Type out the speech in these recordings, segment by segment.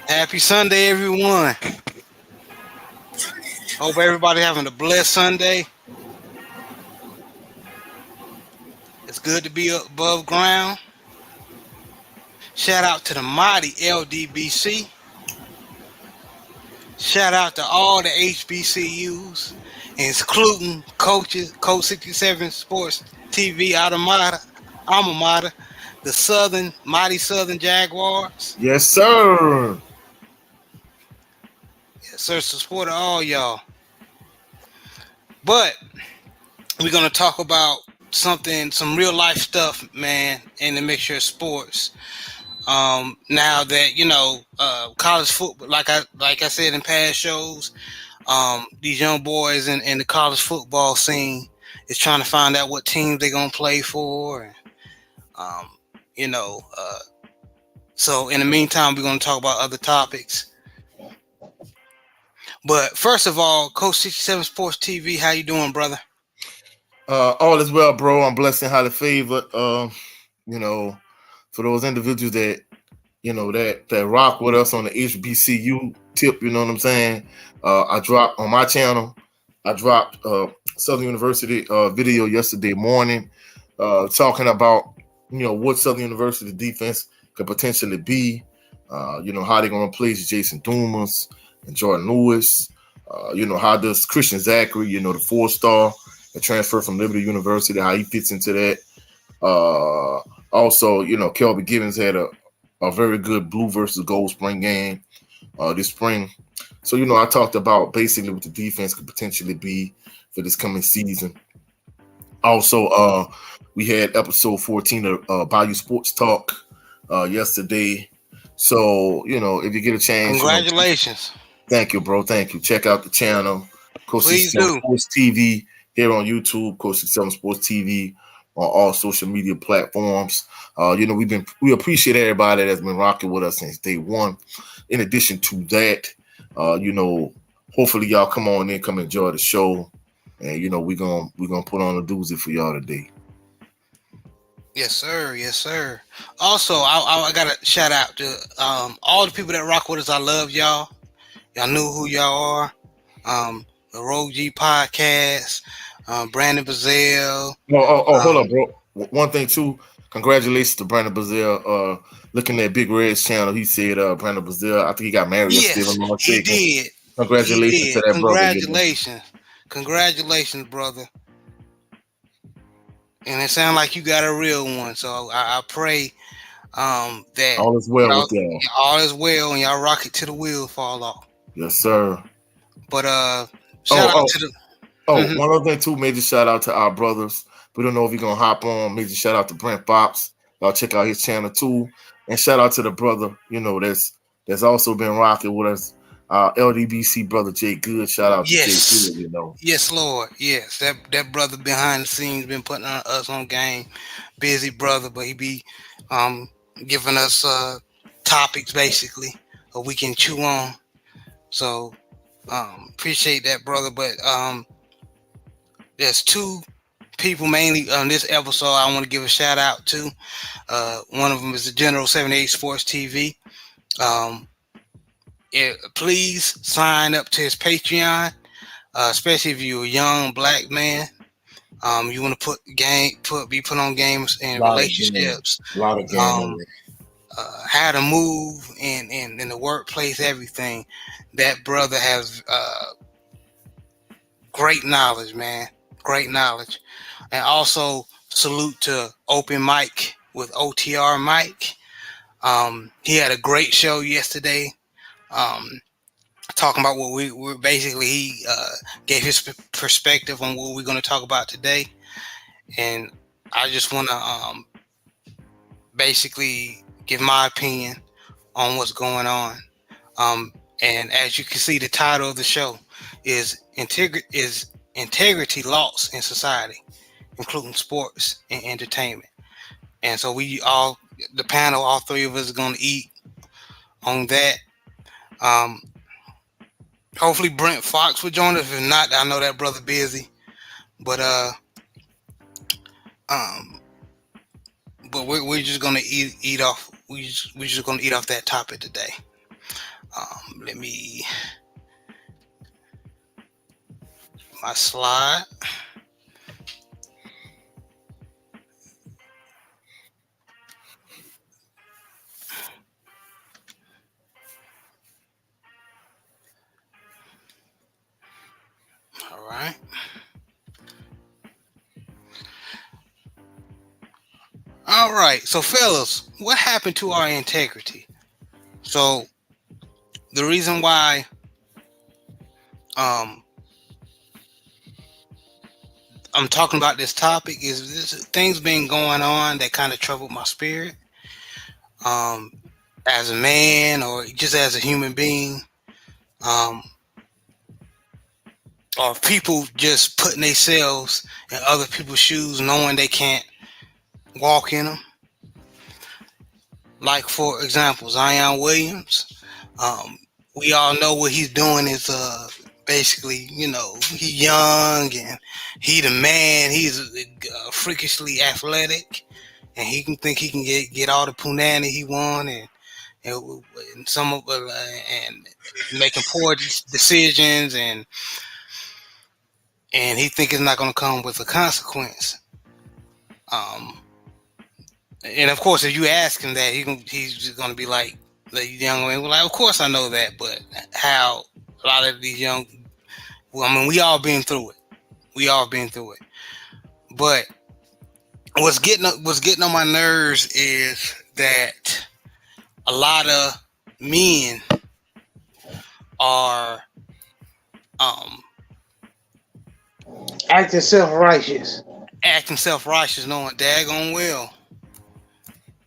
Happy Sunday, everyone. Hope everybody having a blessed Sunday. It's good to be up above ground. Shout out to the mighty LDBC. Shout out to all the HBCUs, including coaches, Coach 67 Sports TV Alma Mater, the mighty Southern Jaguars. Yes, sir. Yes, sir, support all y'all. But we're gonna talk about some real life stuff, man, in the mixture of sports. Now that college football, like I said in past shows, these young boys in the college football scene is trying to find out what teams they're gonna play for, and um, you know, uh, so in the meantime, we're gonna talk about other topics. But first of all, Coach 67 Sports TV, how you doing, brother? All is well, bro. I'm blessed and highly favored. You know, for those individuals that that rock with us on the HBCU tip, you know what I'm saying? I dropped on my channel. I dropped Southern University video yesterday morning, talking about what Southern University defense could potentially be. How they're gonna replace Jason Dumas and Jordan Lewis. How does Christian Zachary, the 4-star, the transfer from Liberty University, how he fits into that. Also, Kelby Gibbons had a very good blue versus gold spring game this spring. So, I talked about basically what the defense could potentially be for this coming season. Also, we had episode 14 of Bayou Sports Talk yesterday. So, if you get a chance, Congratulations. thank you, bro. Thank you. Check out the channel, Coach Please 67 do. Sports TV here on YouTube, Coach 67 Sports TV on all social media platforms. We appreciate everybody that's been rocking with us since day one. In addition to that, hopefully y'all come on in, come enjoy the show, and we're gonna put on a doozy for y'all today. Yes, sir. Yes, sir. Also, I got to shout out to all the people that rock with us. I love y'all. Y'all know who y'all are. The Rogue G Podcast, Brandon Bazell. Hold Um, up, bro. One thing too. Congratulations to Brandon Bazell. Looking at Big Red's channel, he said Brandon Bazell, I think he got married yesterday, if yes, I'm not he mistaken. did. He Congratulations to did. that brother. Congratulations. Congratulations, brother. And it sounds like you got a real one. So I pray that All is well y'all with y'all. all is well and y'all rock it till the wheels fall off. Yes, sir. But shout Oh, out oh, to the oh, mhm. one other thing too, major shout out to our brothers. We don't know if he's gonna hop on. Major shout out to Brent Fox. Y'all check out his channel too. And shout out to the brother, that's also been rocking with us. LDBC brother Jay Good. Shout out to Jay Yes. Good. Yes, Lord. Yes. That brother behind the scenes been putting us on game. Busy brother, but he be um giving us topics basically we can chew on. So appreciate that, brother. But there's two people mainly on this episode I want to give a shout out to. One of them is the General 78 Sports TV. Um, please sign up to his Patreon, especially if you're a young black man. You want to be put on games A and lot of game. relationships. A lot of game in Um, there. how to move in the workplace, everything. That brother has great knowledge, man. Great knowledge. And also salute to Open Mike with OTR Mike. He had a great show yesterday. Um, talking about what we were basically, he gave his perspective on what we're going to talk about today. And I just want to basically give my opinion on what's going on. And as you can see, the title of the show is integrity lost in society, including sports and entertainment. And so the panel, all three of us are going to eat on that. Um, hopefully Brent Fox will join us. If not, I know that brother busy. But um, we're just gonna eat off. We're just gonna eat off that topic today. Let me my slide. All right. All right. So, fellas, what happened to our integrity? So, the reason why um I'm talking about this topic is things been going on that kind of troubled my spirit. Um, as a man or just as a human being, um, or people just putting themselves in other people's shoes, knowing they can't walk in them. Like for example, Zion Williams. Um, we all know what he's doing is basically, he young and he the man. He's freakishly athletic, and he can think he can get all the punani he want, and some of and making poor decisions, and he think it's not going to come with a consequence. And of course, if you ask him that, he's just going to be like the young man. Well, like, of course I know that, but how a lot of these young, well, I mean, we all been through it. We all been through it. But what's getting on my nerves is that a lot of men are acting self-righteous. Knowing daggone well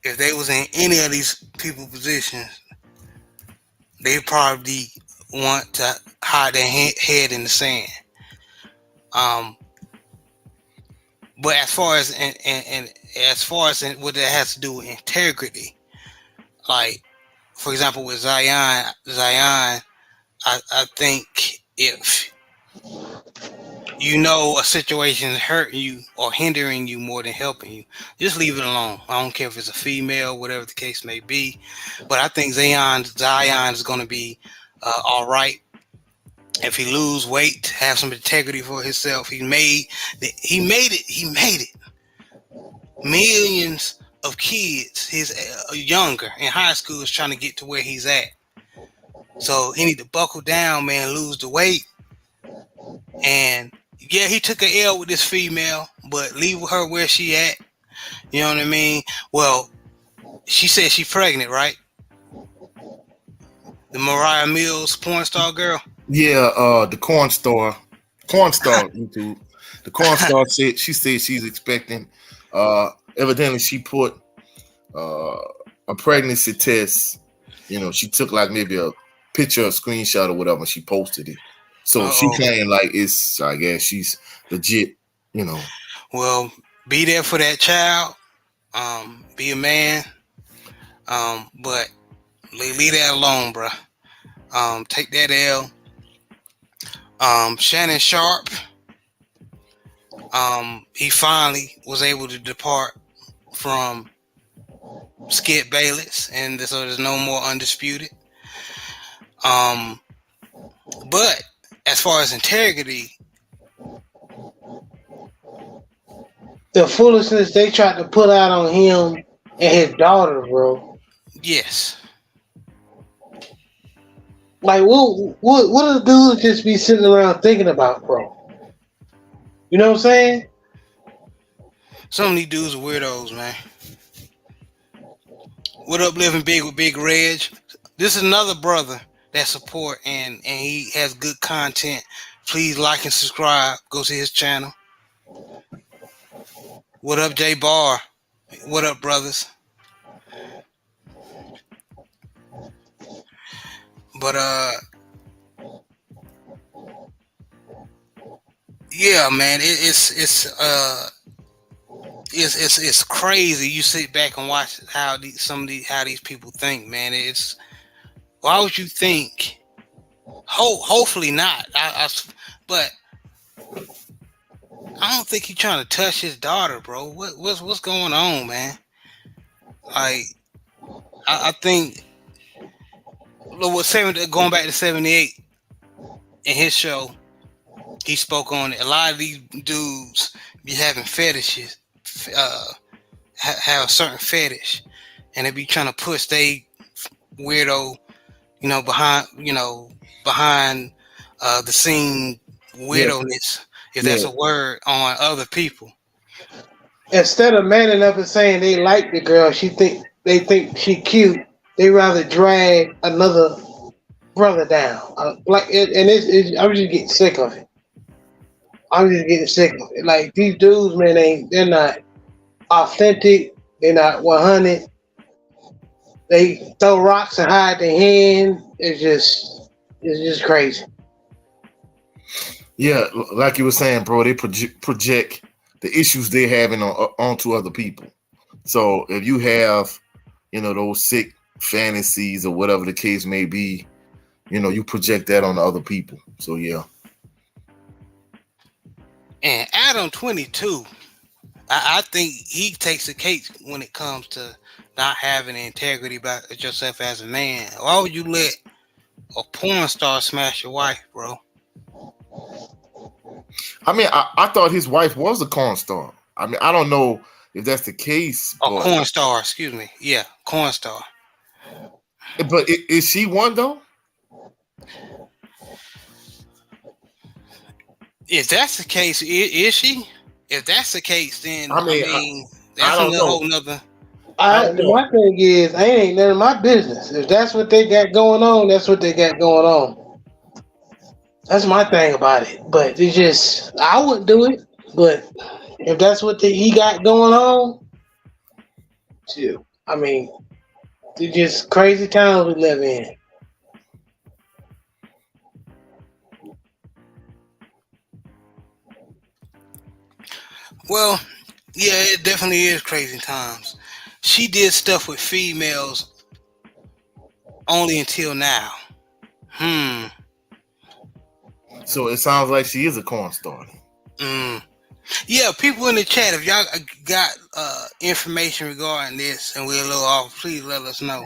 if they was in any of these people positions, they probably want to hide their head in the sand. But as far as what that has to do with integrity, like for example with Zion, I think if a situation is hurting you or hindering you more than helping you, just leave it alone. I don't care if it's a female, whatever the case may be. But I think Zion is going to be all right if he lose weight, have some integrity for himself. He made it. Millions of kids, his younger in high school, is trying to get to where he's at. So he need to buckle down, man, lose the weight. And yeah, he took an L with this female, but leave her where she at. You know what I mean? Well, she said she's pregnant, right? The Mariah Mills porn star girl. Yeah, the corn star YouTube. The corn star said she's expecting. Evidently, she put a pregnancy test. She took like maybe a picture, a screenshot, or whatever. And she posted it. So she claimed like it's. I guess she's legit. Well, be there for that child. Be a man. But leave that alone, bro. Take that L. Shannon Sharp. He finally was able to depart from Skip Bayless, and so there's no more Undisputed. But as far as integrity, the foolishness they tried to put out on him and his daughter, bro. Yes. Like, what do dudes just be sitting around thinking about, bro? You know what I'm saying? Some of these dudes are weirdos, man. What up, Living Big with Big Reg? This is another brother that support and he has good content. Please like and subscribe. Go to his channel. What up, J Bar? What up, brothers? But yeah, man, it's crazy. You sit back and watch how these people think, man. It's why would you think? Hopefully not. But I don't think he's trying to touch his daughter, bro. What's going on, man? Like, I think going back to 78 in his show, he spoke on it. A lot of these dudes be having fetishes, have a certain fetish, and they be trying to push they weirdo, behind the scene weirdoness, if that's a word, on other people. Instead of manning up and saying they like the girl, they think she cute. They rather drag another brother down. I'm just getting sick of it. Like, these dudes, man, they're not authentic. They're not 100. They throw rocks and hide their hand. It's just crazy. Yeah, like you were saying, bro, they project the issues they're having onto other people. So if you have, those sick fantasies or whatever the case may be, you project that on other people. So yeah. And Adam 22, I think he takes the cake when it comes to not having integrity about yourself as a man. Why would you let a porn star smash your wife, bro? I mean, I thought his wife was a corn star. I mean, I don't know if that's the case. Corn star, excuse me. Yeah, corn star. But is she one, though? If that's the case, is she? If that's the case, then I mean that's a whole nother. My thing is, ain't none of my business. If that's what they got going on, that's what they got going on. That's my thing about it. But it's just, I wouldn't do it. But if that's what he got going on, too. I mean, it's just crazy times we live in. Well, yeah, it definitely is crazy times. She did stuff with females only until now. So it sounds like she is a corn star. Yeah, people in the chat, if y'all got information regarding this and we're a little off, please let us know.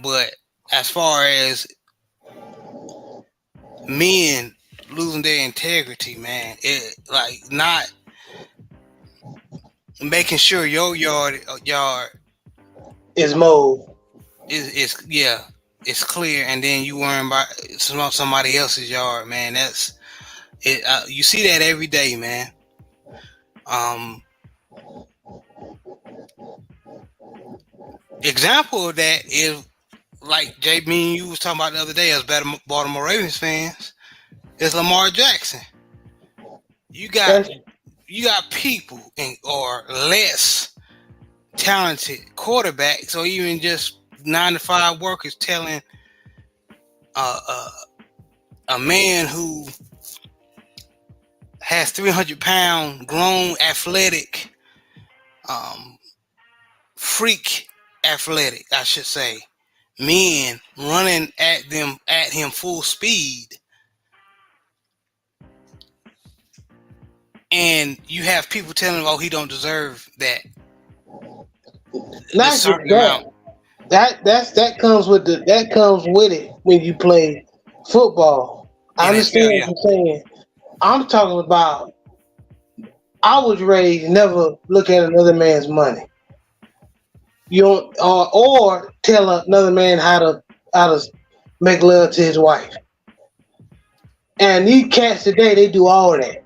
But as far as men losing their integrity, man, it like not making sure your yard is mowed. It's clear, and then you worrying about somebody else's yard, man. That's it. You see that every day, man. Example of that is like Jay, me and you was talking about the other day as Baltimore Ravens fans. Is Lamar Jackson. You got people or less talented quarterbacks, or even just 9-to-5 workers telling a man who has 300-pound grown athletic freak athletic, I should say, men running at him full speed. And you have people telling him, "Oh, he don't deserve that." Not just that comes with it when you play football. I understand what you're saying. I'm talking about. I was raised never look at another man's money. You don't, or tell another man how to make love to his wife. And these cats today, they do all of that.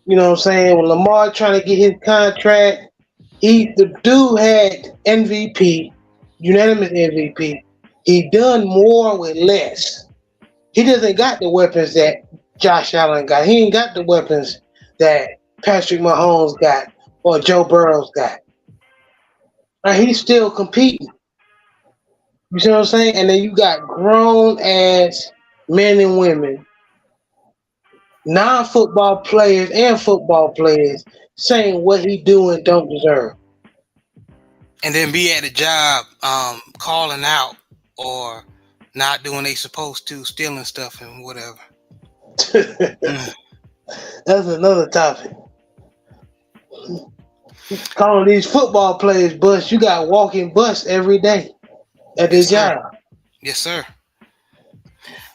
You know what I'm saying? When Lamar trying to get his contract, the dude had MVP, unanimous MVP. He done more with less. He doesn't got the weapons that Josh Allen got. He ain't got the weapons that Patrick Mahomes got or Joe Burrow's got. And he's still competing. You see what I'm saying? And then you got grown ass men and women, non-football players and football players, saying what he do and don't deserve. And then be at the job calling out or not doing they supposed to, stealing stuff and whatever. That's another topic. Calling these football players bust. You got walking bus every day. at Yes, this sir. job. Yes, sir.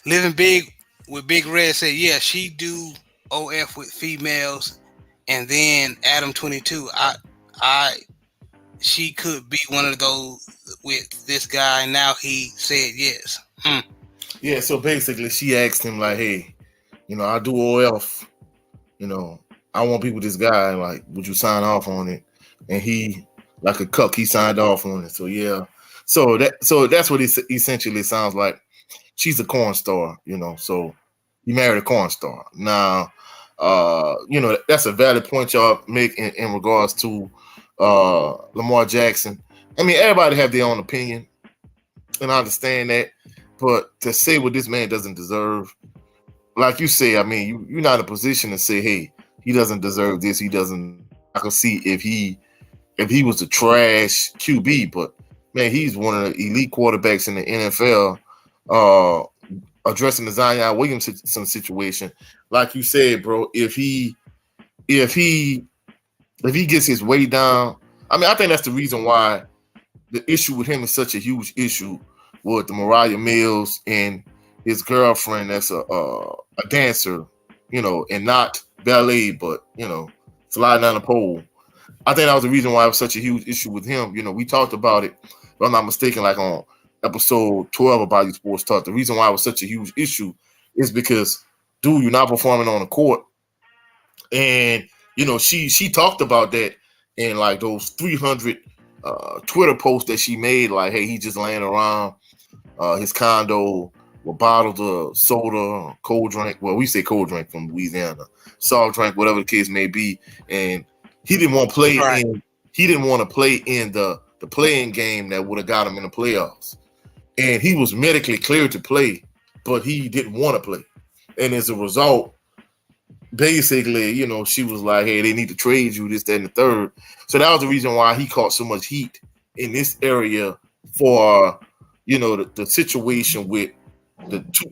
Living Big with Big Red said, yeah, she do OF with females, and then Adam 22. She could be one of those with this guy. Now he said yes. Yeah, so basically she asked him like, hey, I do OF, I want to be with this guy, like, would you sign off on it? And he, like a cuck, he signed off on it. So yeah. So that's what it essentially sounds like. She's a corn star, so you married a corn star. Now, that's a valid point y'all make in regards to Lamar Jackson. I mean, everybody have their own opinion, and I understand that. But to say what this man doesn't deserve, like you say, I mean, you're not in a position to say, hey, he doesn't deserve this. He doesn't. I can see if he was a trash QB, but man, he's one of the elite quarterbacks in the NFL. Addressing the Zion Williamson situation, like you said, bro, if he gets his way down, I mean, I think that's the reason why the issue with him is such a huge issue with the Mariah Mills and his girlfriend that's a dancer, and not ballet, but sliding down the pole. I think that was the reason why it was such a huge issue with him. We talked about it, if I'm not mistaken, like on episode 12 of Body Sports Talk. The reason why it was such a huge issue is because, dude, you're not performing on the court. And, she talked about that in like those 300 Twitter posts that she made, like, hey, he just laying around his condo with bottles of soda, cold drink. Well, we say cold drink from Louisiana, soft drink, whatever the case may be. And he didn't want to play he didn't want to play in the playing game that would have got him in the playoffs. And he was medically cleared to play, but he didn't want to play. And as a result, basically, she was like, hey, they need to trade you, this, that, and the third. So that was the reason why he caught so much heat in this area for, the situation with the two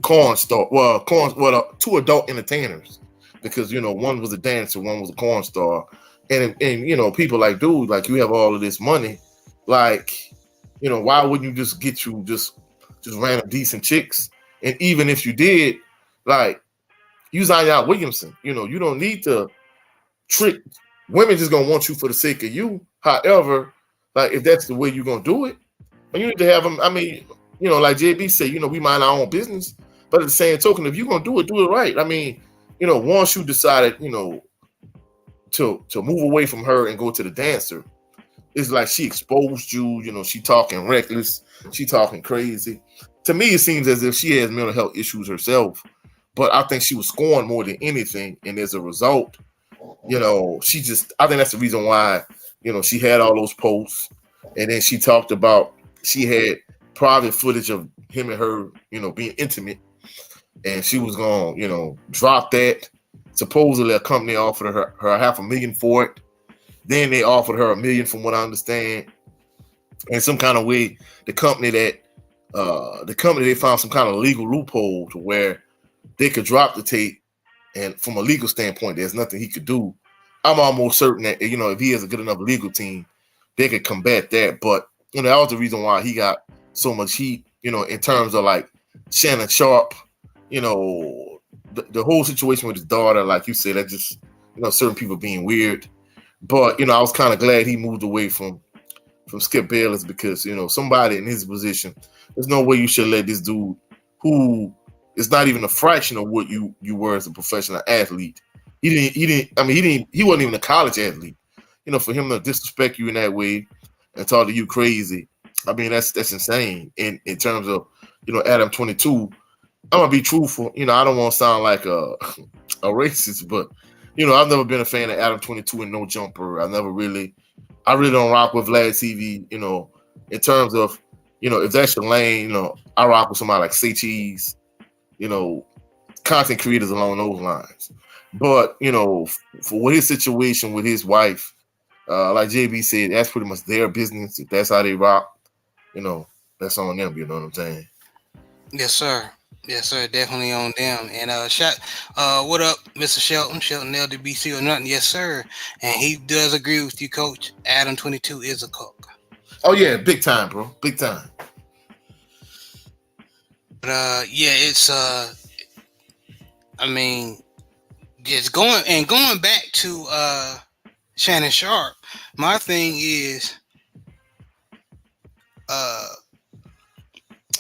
adult entertainers. Because, one was a dancer, one was a corn star. And people like, dude, like, you have all of this money. Like, why wouldn't you just get you just random decent chicks? And even if you did, like, use Zion Williamson. You don't need to trick women. Just gonna want you for the sake of you. However, like, if that's the way you're gonna do it, and you need to have them. I mean, like JB said, we mind our own business. But at the same token, if you're gonna do it right. I mean, once you decided, to move away from her and go to the dancer, it's like she exposed you. She talking reckless, she talking crazy. To me, it seems as if she has mental health issues herself. But I think she was scorned more than anything, and as a result, I think that's the reason why, she had all those posts, and then she talked about she had private footage of him and her, being intimate, and she was gonna, drop that. Supposedly, a company offered her $500,000 for it. Then they offered her $1 million, from what I understand. In some kind of way, the company they found some kind of legal loophole to where they could drop the tape, and from a legal standpoint, there's nothing he could do. I'm almost certain that, if he has a good enough legal team, they could combat that. But, that was the reason why he got so much heat, in terms of like Shannon Sharp, the whole situation with his daughter, like you said, that just, certain people being weird. But, I was kind of glad he moved away from Skip Bayless because, somebody in his position, there's no way you should let this dude who is not even a fraction of what you were as a professional athlete. He wasn't even a college athlete. For him to disrespect you in that way and talk to you crazy, I mean, that's insane. In terms of, Adam 22, I'm gonna be truthful. I don't want to sound like a racist, but I've never been a fan of Adam 22 and No Jumper. I really don't rock with Vlad TV. In terms of, if that's your lane, I rock with somebody like Say Cheese. Content creators along those lines. But for his situation with his wife, like JB said, that's pretty much their business. If that's how they rock, that's on them. You know what I'm saying? Yes, sir. Yes, sir. Definitely on them. And what up, Mr. Shelton LDBC or nothing? Yes, sir. And he does agree with you, Coach. Adam 22 is a cook. Oh yeah, big time, bro. Big time. Yeah, it's I mean, just going back to Shannon Sharpe. My thing is,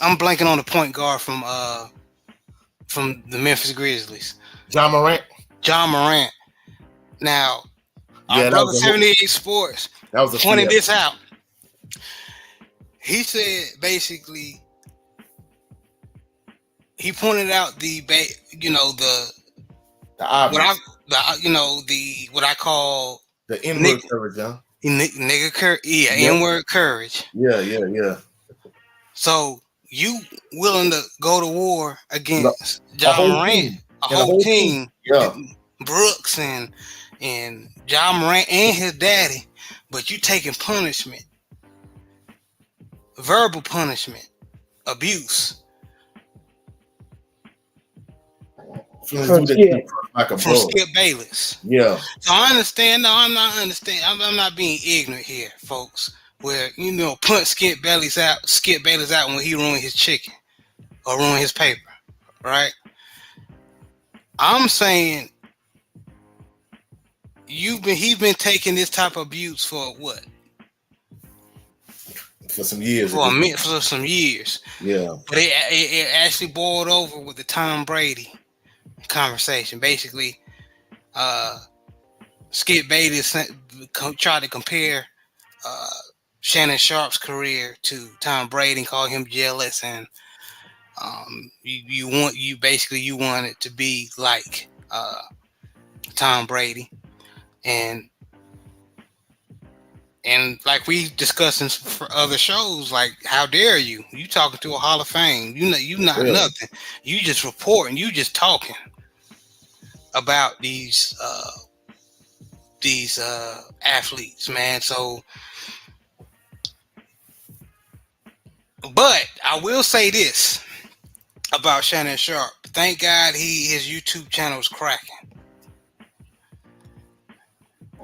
I'm blanking on the point guard from the Memphis Grizzlies, John Morant. John Morant. Now, Yeah, our brother 78 Sports that was pointed this out. He said basically, he pointed out the what I call the N-word courage, huh? Nigga courage, yeah, yep. N-word courage. Yeah. So you willing to go to war against John Morant, a whole team, yeah. Brooks and John Morant and his daddy, but you taking punishment, verbal punishment, abuse. From Skip Bayless. Yeah. So I understand. No, I'm not understanding. I'm not being ignorant here, folks. Where punch Skip Bayless out when he ruined his chicken or ruined his paper, right? I'm saying he's been taking this type of abuse for what? For some years. For some years. Yeah. But it actually boiled over with the Tom Brady conversation. Basically, Skip Bayless tried to compare Shannon Sharpe's career to Tom Brady and call him jealous, and you want it to be like Tom Brady, and like we discussed in for other shows, like how dare you talking to a Hall of Fame, you not nothing, you just reporting, you just talking about these athletes, man. So but I will say this about Shannon Sharpe. Thank God his YouTube channel is cracking.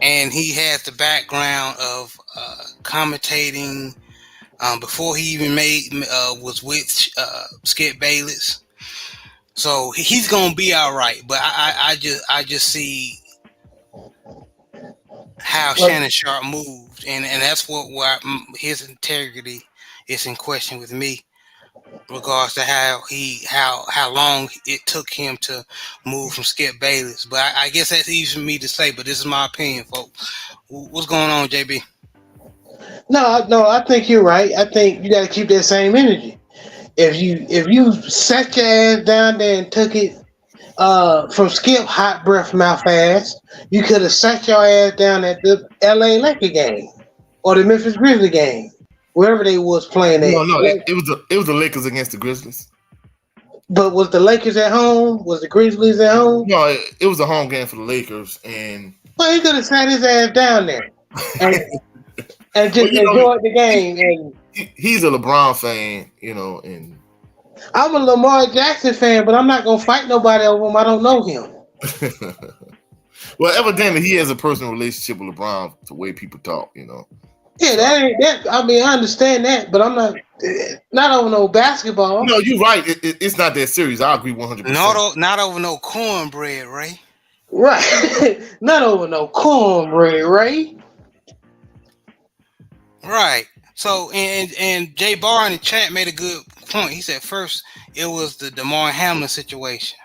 And he has the background of commentating before he even was with Skip Bayless. So he's gonna be all right. But I just see how Shannon Sharpe moved, and that's where his integrity is in question with me, regards to how long it took him to move from Skip Bayless. But I guess that's easy for me to say, but this is my opinion, folks. What's going on, JB? No, I think you're right. I think you got to keep that same energy. If you sat your ass down there and took it from Skip hot breath mouth ass, you could have sat your ass down at the LA Lakers game or the Memphis Grizzlies game, wherever they was playing at. No, it was the Lakers against the Grizzlies. But was the Lakers at home? Was the Grizzlies at home? No, it was a home game for the Lakers, and he could have sat his ass down there and just enjoyed the game. And he's a LeBron fan, and I'm a Lamar Jackson fan, but I'm not gonna fight nobody over him. I don't know him. Well, evidently he has a personal relationship with LeBron. The way people talk, Yeah, that ain't that. I mean, I understand that, but I'm not over no basketball. No, you're right. It's not that serious. I agree 100%. Not over no cornbread, Ray. Right. Not over no cornbread, Ray. Right. So, and Jay Barr in the chat made a good point. He said first it was the Damar Hamlin situation.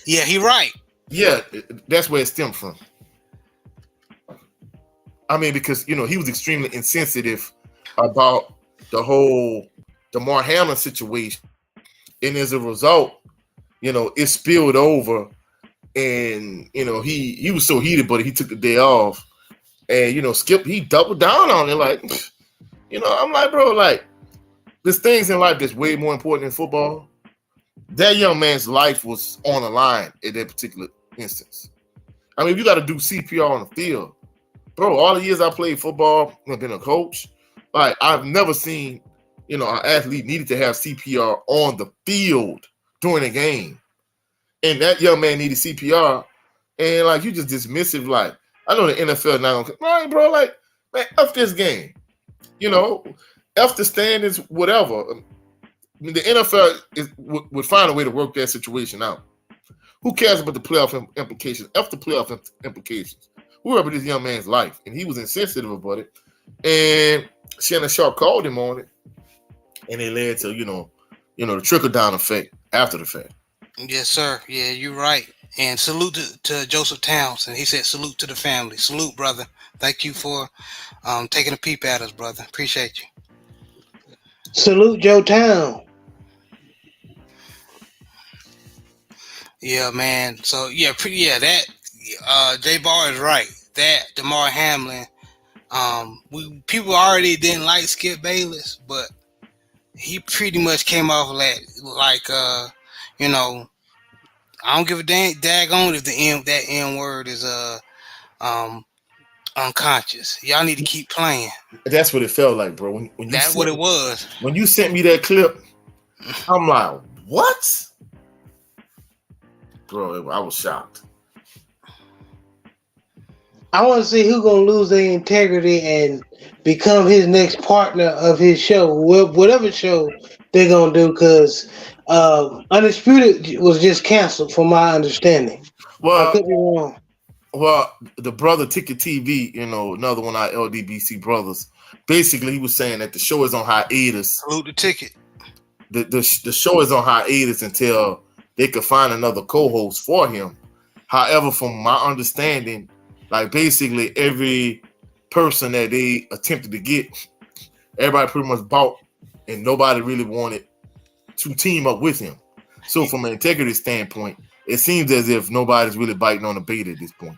Yeah, he right. Yeah, that's where it stemmed from. I mean, because he was extremely insensitive about the whole Damar Hamlin situation, and as a result, it spilled over, and he was so heated, but he took the day off, and Skip, he doubled down on it, like, I'm like, bro, like, there's things in life that's way more important than football. That young man's life was on the line at that particular instance. I mean, if you got to do CPR on the field, bro, all the years I played football, I've been a coach, like, I've never seen, an athlete needed to have CPR on the field during a game. And that young man needed CPR. And, like, you just dismissive, like, I know the NFL not going to, right, bro, like, man, F this game. F the standards, whatever. the NFL would find a way to work that situation out. Who cares about the playoff implications? F the playoff implications. Whoever this young man's life, and he was insensitive about it. And Shannon Sharp called him on it, and it led to the trickle down effect after the fact. Yes, sir. Yeah, you're right. And salute to Joseph Townsend. He said, "Salute to the family. Salute, brother. Thank you for taking a peep at us, brother. Appreciate you." Salute Joe Town. Yeah, man. So that J Bar is right. That DeMar Hamlin. People already didn't like Skip Bayless, but he pretty much came off like I don't give a daggone if that N word is unconscious. Y'all need to keep playing. That's what it felt like, bro. When that's what it was. When you sent me that clip, I'm like, what? Bro, I was shocked. I want to see who's gonna lose their integrity and become his next partner of his show, whatever show they're gonna do. Because Undisputed was just canceled, from my understanding. Well, I could be wrong. Well, the brother Ticket TV, another one of our LDBC brothers, basically he was saying that the show is on hiatus. Salute the Ticket. The show is on hiatus until they could find another co-host for him. However, from my understanding, like basically every person that they attempted to get, everybody pretty much bought, and nobody really wanted to team up with him. So from an integrity standpoint, it seems as if nobody's really biting on the bait at this point.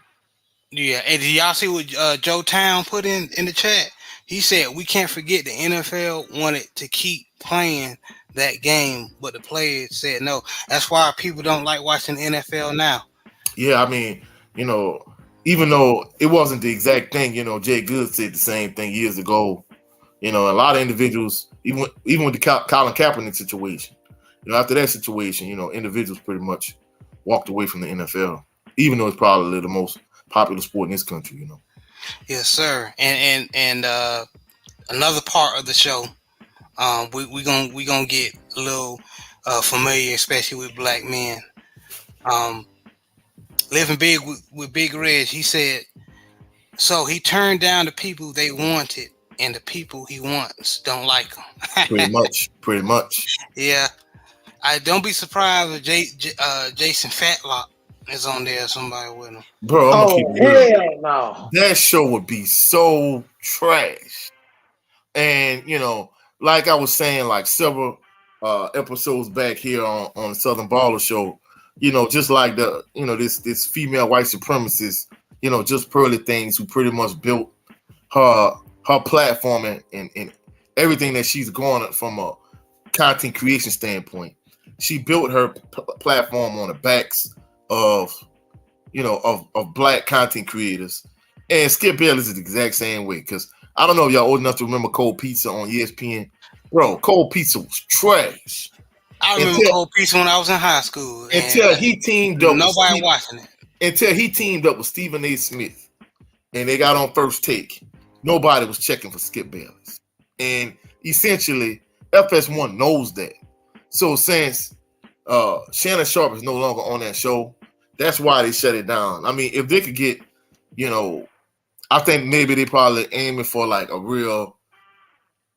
Yeah, and did y'all see what Joe Town put in the chat? He said, "We can't forget the NFL wanted to keep playing that game, but the players said no. That's why people don't like watching the NFL now." Yeah, I mean, even though it wasn't the exact thing, Jay Good said the same thing years ago. A lot of individuals, even with the Colin Kaepernick situation, after that situation, individuals pretty much walked away from the NFL, even though it's probably the most popular sport in this country. Yes, sir. And another part of the show, we gonna get a little familiar, especially with black men. Living Big with Big Reg, he said, so he turned down the people they wanted, and the people he wants don't like him. Pretty much. Yeah. I don't be surprised if Jason Fatlock is on there, somebody with him. Bro, I'm gonna keep it real. No. That show would be so trash. And like I was saying, like several episodes back here on the Southern Baller Show, just like the this female white supremacist, just Pearly Things, who pretty much built her platform and everything that she's going from a content creation standpoint. She built her platform on the backs of black content creators, and Skip Bayless is the exact same way. Because I don't know if y'all old enough to remember Cold Pizza on ESPN. Bro, Cold Pizza was trash. I remember Cold Pizza when I was in high school. Until he teamed up. Nobody watching it. Until he teamed up with Stephen A. Smith, and they got on First Take. Nobody was checking for Skip Bayless, and essentially FS1 knows that. So since Shannon Sharp is no longer on that show, that's why they shut it down. I mean, if they could get, I think maybe they probably aiming for like a real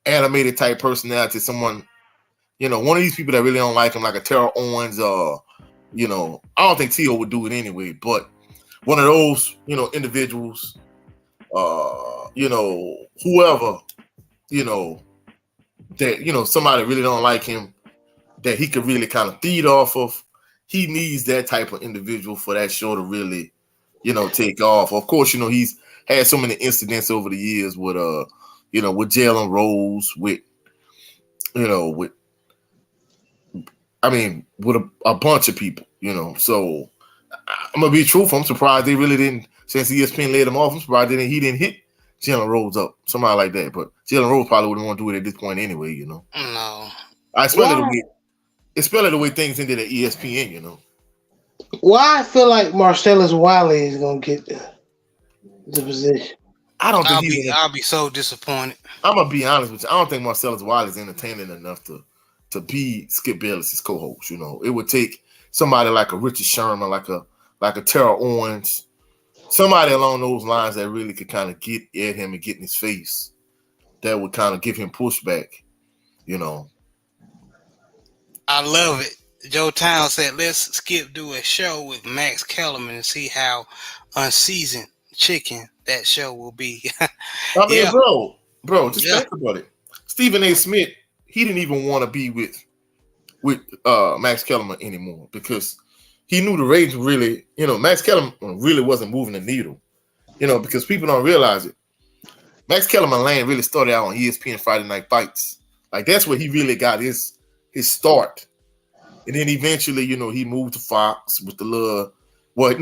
animated type personality, someone, one of these people that really don't like him, like a Terrell Owens, I don't think T.O. would do it anyway, but one of those, individuals, whoever, that, somebody really don't like him, that he could really kind of feed off of. He needs that type of individual for that show to really, take off. Of course, he's had so many incidents over the years with with Jalen Rose, with a bunch of people, So I'm gonna be truthful. I'm surprised they really didn't, since ESPN laid him off. I'm surprised he didn't hit Jalen Rose up, somebody like that. But Jalen Rose probably wouldn't want to do it at this point anyway, No. I spell it the way things ended at ESPN, Why I feel like Marcellus Wiley is gonna get the position. I don't think I'll be so disappointed. I'm gonna be honest with you. I don't think Marcellus Wiley is entertaining enough to to be Skip Bayless's co-host. You know, it would take somebody like a Richard Sherman, like a Terrell Owens, somebody along those lines that really could kind of get at him and get in his face. That would kind of give him pushback. You know. I love it. Joe Town said, let's Skip do a show with Max Kellerman and see how unseasoned chicken that show will be. I mean, bro, just think about it. Stephen A. Smith, he didn't even want to be with Max Kellerman anymore because he knew the ratings really, Max Kellerman really wasn't moving the needle, because people don't realize it. Max Kellerman Lane really started out on ESPN Friday Night Fights. Like, that's where he really got his start. And then eventually, he moved to Fox with the little,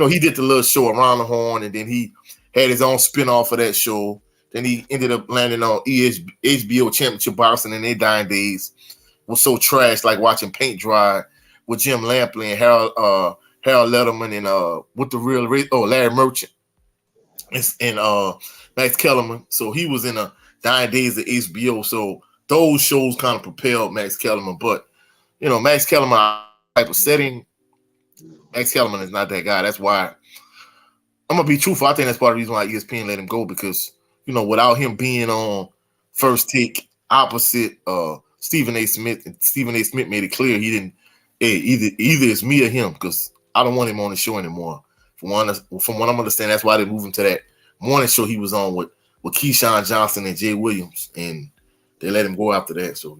he did the little show Around the Horn, and then he had his own spinoff of that show. Then he ended up landing on HBO Championship Boxing in their dying days. Was so trash, like watching paint dry with Jim Lampley and Harold Letterman and with the real Larry Merchant and Max Kellerman. So he was in the dying days of HBO. So those shows kind of propelled Max Kellerman. But Max Kellerman type of setting, Max Kellerman is not that guy. That's why I'm gonna be truthful. I think that's part of the reason why ESPN let him go, because without him being on First Take opposite Stephen A. Smith, and Stephen A. Smith made it clear he didn't. Either it's me or him, because I don't want him on the show anymore. From what I'm understanding, that's why they moved him to that morning show he was on with Keyshawn Johnson and Jay Williams, and they let him go after that. So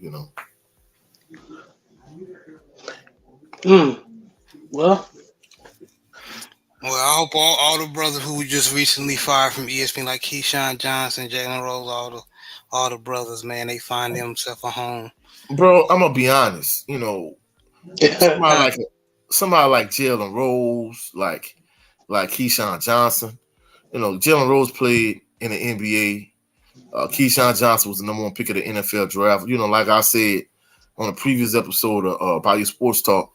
Well, I hope all the brothers who were just recently fired from ESPN, like Keyshawn Johnson, Jalen Rose, all the brothers, man, they find themselves a home. Bro, I'm gonna be honest. Somebody like Jalen Rose, like Keyshawn Johnson. Jalen Rose played in the NBA. Keyshawn Johnson was the number one pick of the NFL draft. Like I said on a previous episode of About Your Sports Talk,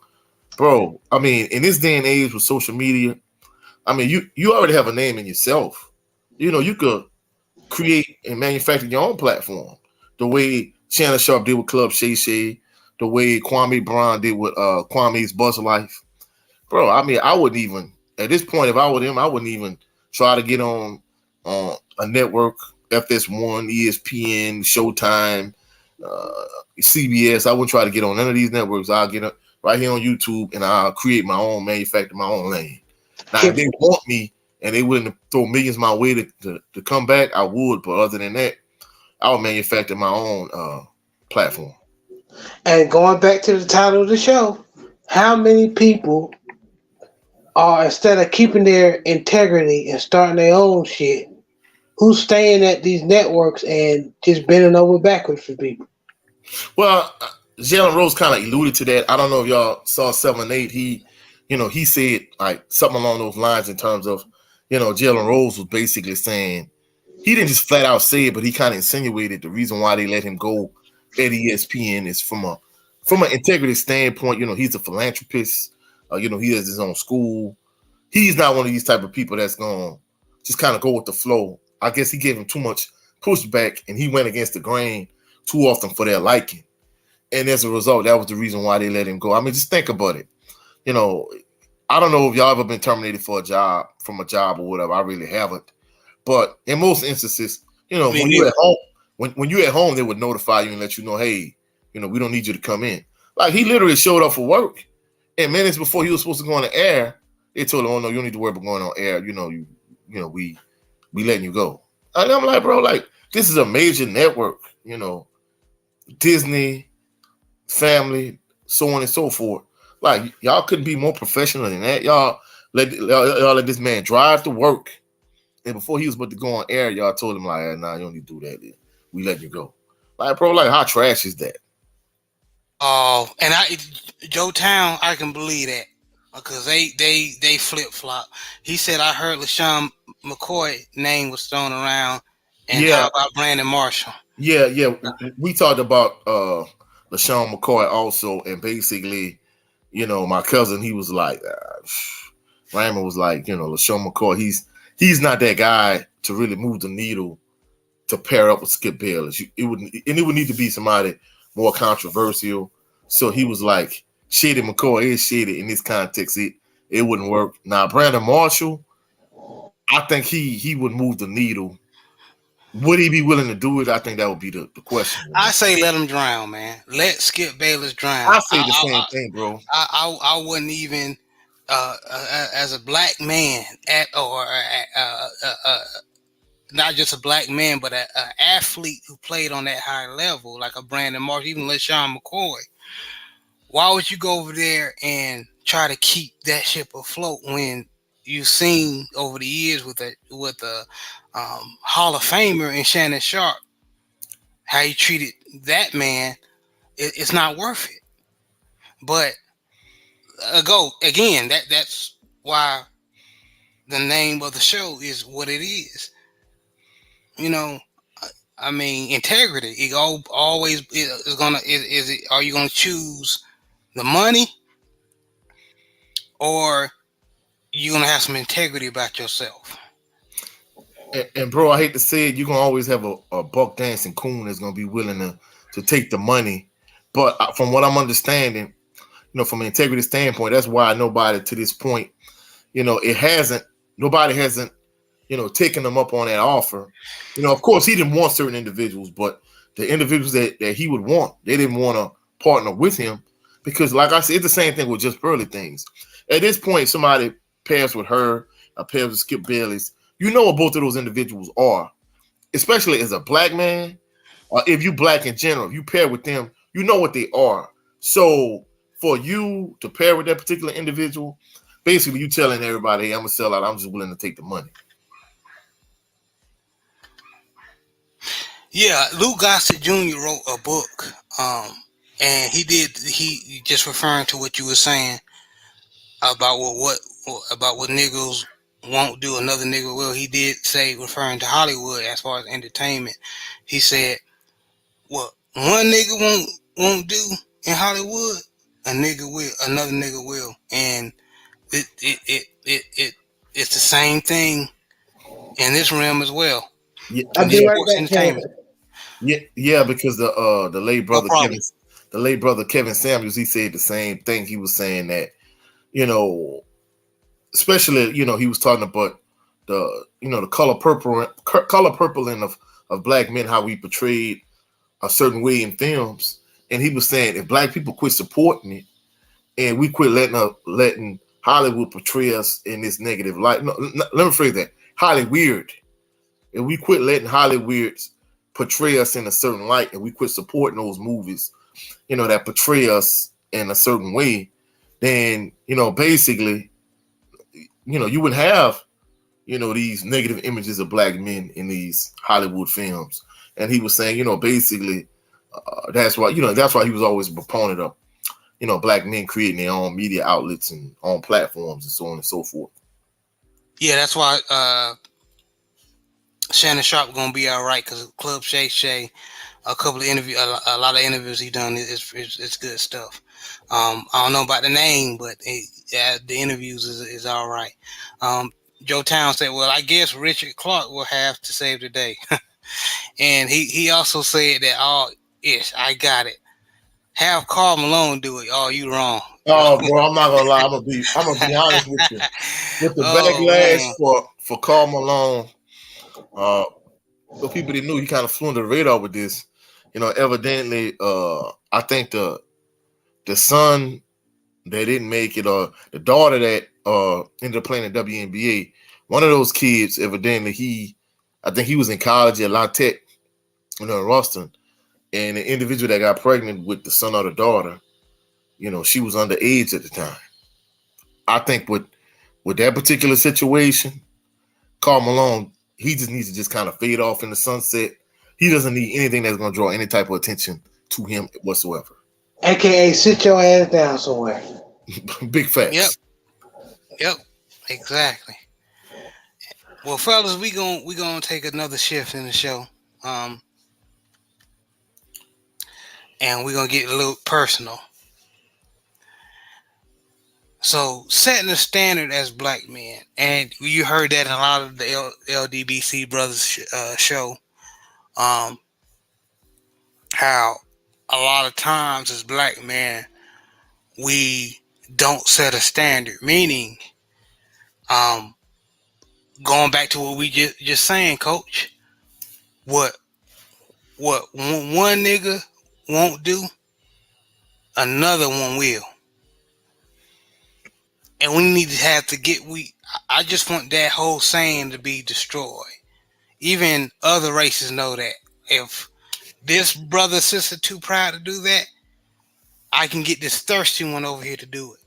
bro. I mean, in this day and age with social media, I mean, you already have a name in yourself. You could create and manufacture your own platform the way Shannon Sharp did with Club Shay Shay, the way Kwame Brown did with Kwame's Buzz Life. Bro, I mean, I wouldn't even, at this point, if I were him, I wouldn't even try to get on a network, FS1, ESPN, Showtime, CBS. I wouldn't try to get on none of these networks. I'll get up right here on YouTube and I'll create my own, manufacture my own lane. Now, if they want me and they wouldn't throw millions my way to come back, I would. But other than that, I would manufacture my own platform. And going back to the title of the show, how many people are, instead of keeping their integrity and starting their own shit, who's staying at these networks and just bending over backwards for people? Well, Jalen Rose kind of alluded to that. I don't know if y'all saw 7-8. He said like something along those lines in terms of, Jalen Rose was basically saying, he didn't just flat out say it, but he kind of insinuated the reason why they let him go at ESPN is from an integrity standpoint. He's a philanthropist. He has his own school. He's not one of these type of people that's gonna just kind of go with the flow. I guess he gave him too much pushback and he went against the grain too often for their liking. And as a result, that was the reason why they let him go. I mean, just think about it. I don't know if y'all ever been terminated from a job or whatever. I really haven't. But in most instances, when you're at home, when you're at home, they would notify you and let you know, hey, we don't need you to come in. Like, he literally showed up for work, and minutes before he was supposed to go on the air, they told him, oh no, you don't need to worry about going on air. We letting you go. And I'm like, bro, like, this is a major network, Disney, family, so on and so forth. Like, y'all couldn't be more professional than that. Y'all let this man drive to work. And before he was about to go on air, y'all told him, like, nah, you don't need to do that. We let you go. Like, bro, like, how trash is that? Oh, and Joe Town, I can believe that because they flip flop. He said, I heard LaShawn McCoy name was thrown around, and how about Brandon Marshall? Yeah. We talked about LaShawn McCoy also, and basically, my cousin, he was like, Raymond was like, LaShawn McCoy, he's not that guy to really move the needle to pair up with Skip Bayless. It would need to be somebody more controversial, So he was like, Shady McCoy is shady in this context. It wouldn't work. Now, Brandon Marshall, I think he would move the needle. Would he be willing to do it? I think that would be the question. I say let him drown, man. Let Skip Bayless drown. I say the same thing, bro. I wouldn't even, as a black man, not just a black man, but an athlete who played on that high level, like a Brandon Marshall, even LeSean McCoy. Why would you go over there and try to keep that ship afloat when you've seen over the years with a Hall of Famer in Shannon Sharpe how you treated that man? It's not worth it. But that's why the name of the show is what it is. You know, I mean, integrity. It always is gonna. Is it? Are you gonna choose the money, or you're gonna have some integrity about yourself? And bro, I hate to say it, you're gonna always have a buck dancing coon that's gonna be willing to take the money. But from what I'm understanding, from an integrity standpoint, that's why nobody to this point, nobody hasn't, taken them up on that offer. Of course, he didn't want certain individuals, but the individuals that he would want, they didn't want to partner with him because, like I said, it's the same thing with just early things. At this point, somebody pairs with her, pairs with Skip Bayless. You know what both of those individuals are, especially as a black man, or if you black in general, if you pair with them, you know what they are. So for you to pair with that particular individual, basically you telling everybody, hey, I'm a sellout, I'm just willing to take the money. Yeah, Lou Gossett Jr. wrote a book, and he just referring to what you were saying about what niggas won't do, another nigga will. He did say, referring to Hollywood as far as entertainment, he said, what one nigga won't do in Hollywood, another nigga will, and it's the same thing in this realm as well. Yeah, I'll be right back, entertainment. Yeah, because the late brother Kevin Samuels, he said the same thing. He was saying that, especially, he was talking about the color purpling of black men, how we portrayed a certain way in films. And he was saying if black people quit supporting it and we quit letting Hollywood portray us in this negative light. No, let me phrase that. Hollywood. If we quit letting Hollywood portray us in a certain light and we quit supporting those movies, that portray us in a certain way, then, basically, you would have, these negative images of black men in these Hollywood films. And he was saying, basically, that's why he was always a proponent of, black men creating their own media outlets and own platforms and so on and so forth. Yeah, that's why Shannon Sharpe gonna be all right, because Club Shay Shay, a lot of interviews he done, it's good stuff. I don't know about the name, but the interviews is all right. Joe Town said, well, I guess Richard Clark will have to save the day. And he also said that, I got it. Have Karl Malone do it. Oh, you wrong. Oh, bro, I'm not gonna lie. I'm gonna be honest with you. With the backlash for Karl Malone, so people that knew, he kind of flew under the radar with this. Evidently, I think the son that didn't make it, or the daughter that ended up playing in the WNBA, one of those kids, evidently, I think he was in college at La Tech, in Ruston, and the individual that got pregnant with the son or the daughter, she was underage at the time. I think with that particular situation, Karl Malone, he just needs to just kind of fade off in the sunset. He doesn't need anything that's going to draw any type of attention to him whatsoever. AKA sit your ass down somewhere. Big facts. Yep. Exactly. Well, fellas, we gonna take another shift in the show. And we're going to get a little personal. So, setting the standard as black men, and you heard that in a lot of the LDBC brothers show, how a lot of times as black men, we don't set a standard. Meaning, going back to what we just saying, Coach, what one nigga won't do, another one will. And we need to have to get I just want that whole saying to be destroyed. Even other races know that. If this brother sister too proud to do that, I can get this thirsty one over here to do it.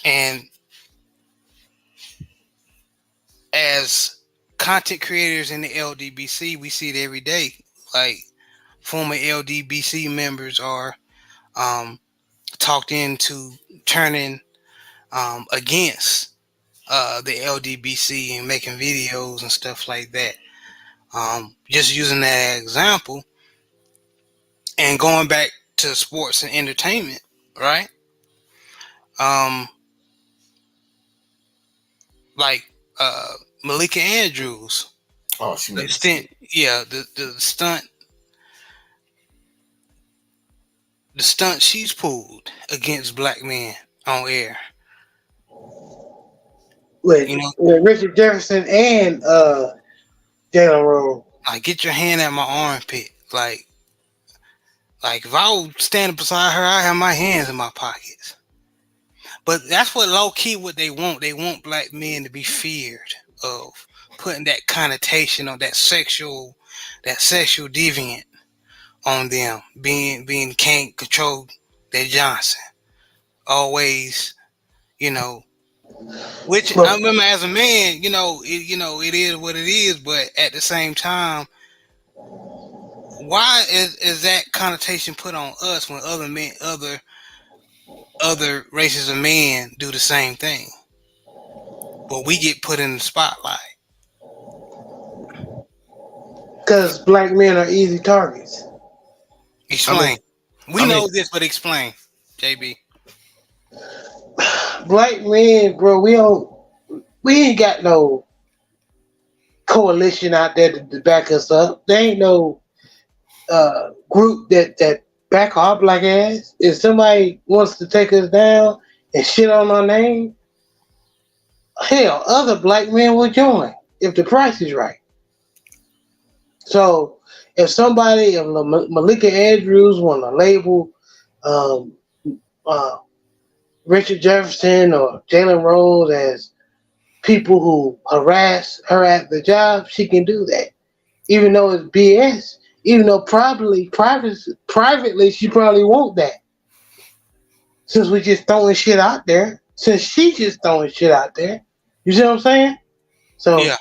And as content creators in the LDBC, we see it every day. Like former LDBC members are talked into turning against the LDBC and making videos and stuff like that. Just using that example and going back to sports and entertainment, right? Like Malika Andrews. Oh, she the stunt, the stunt she's pulled against black men on air. With Richard Jefferson and Jalen Rose. Like, get your hand at my armpit. Like if I was standing beside her, I have my hands in my pockets. But that's what low key what they want. They want black men to be feared of putting that connotation on that sexual deviant on them, being can't control their Johnson. Always, which I remember as a man, it is what it is, but at the same time, why is that connotation put on us when other men, other races of men do the same thing, but we get put in the spotlight? Because black men are easy targets. Explain. We know this, but explain, JB. Black men, bro, we ain't got no coalition out there to back us up. There ain't no group that back our black ass. If somebody wants to take us down and shit on our name, hell, other black men will join if the price is right. So if Malika Andrews want to label Richard Jefferson or Jalen Rose as people who harass her at the job, she can do that. Even though it's BS, even though privately she probably won't that. Since we just throwing shit out there. Since she just throwing shit out there. You see what I'm saying? So yeah.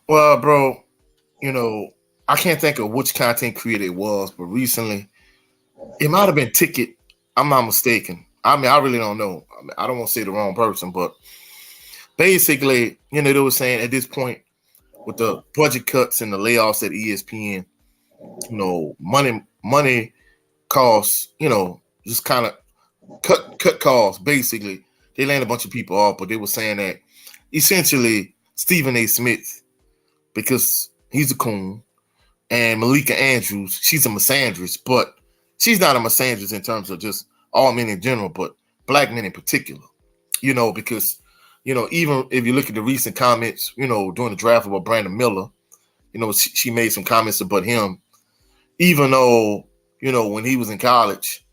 Well, bro, I can't think of which content creator it was, but recently it might have been Ticket. I'm not mistaken. I mean, I really don't know. I don't want to say the wrong person, but basically, they were saying at this point with the budget cuts and the layoffs at ESPN, money costs, just kind of cut costs. Basically, they laid a bunch of people off, but they were saying that essentially Stephen A. Smith, because he's a coon, and Malika Andrews, she's a misandrist, but she's not a misandrist in terms of just all men in general, but black men in particular, because, even if you look at the recent comments, during the draft about Brandon Miller, she made some comments about him, even though, when he was in college,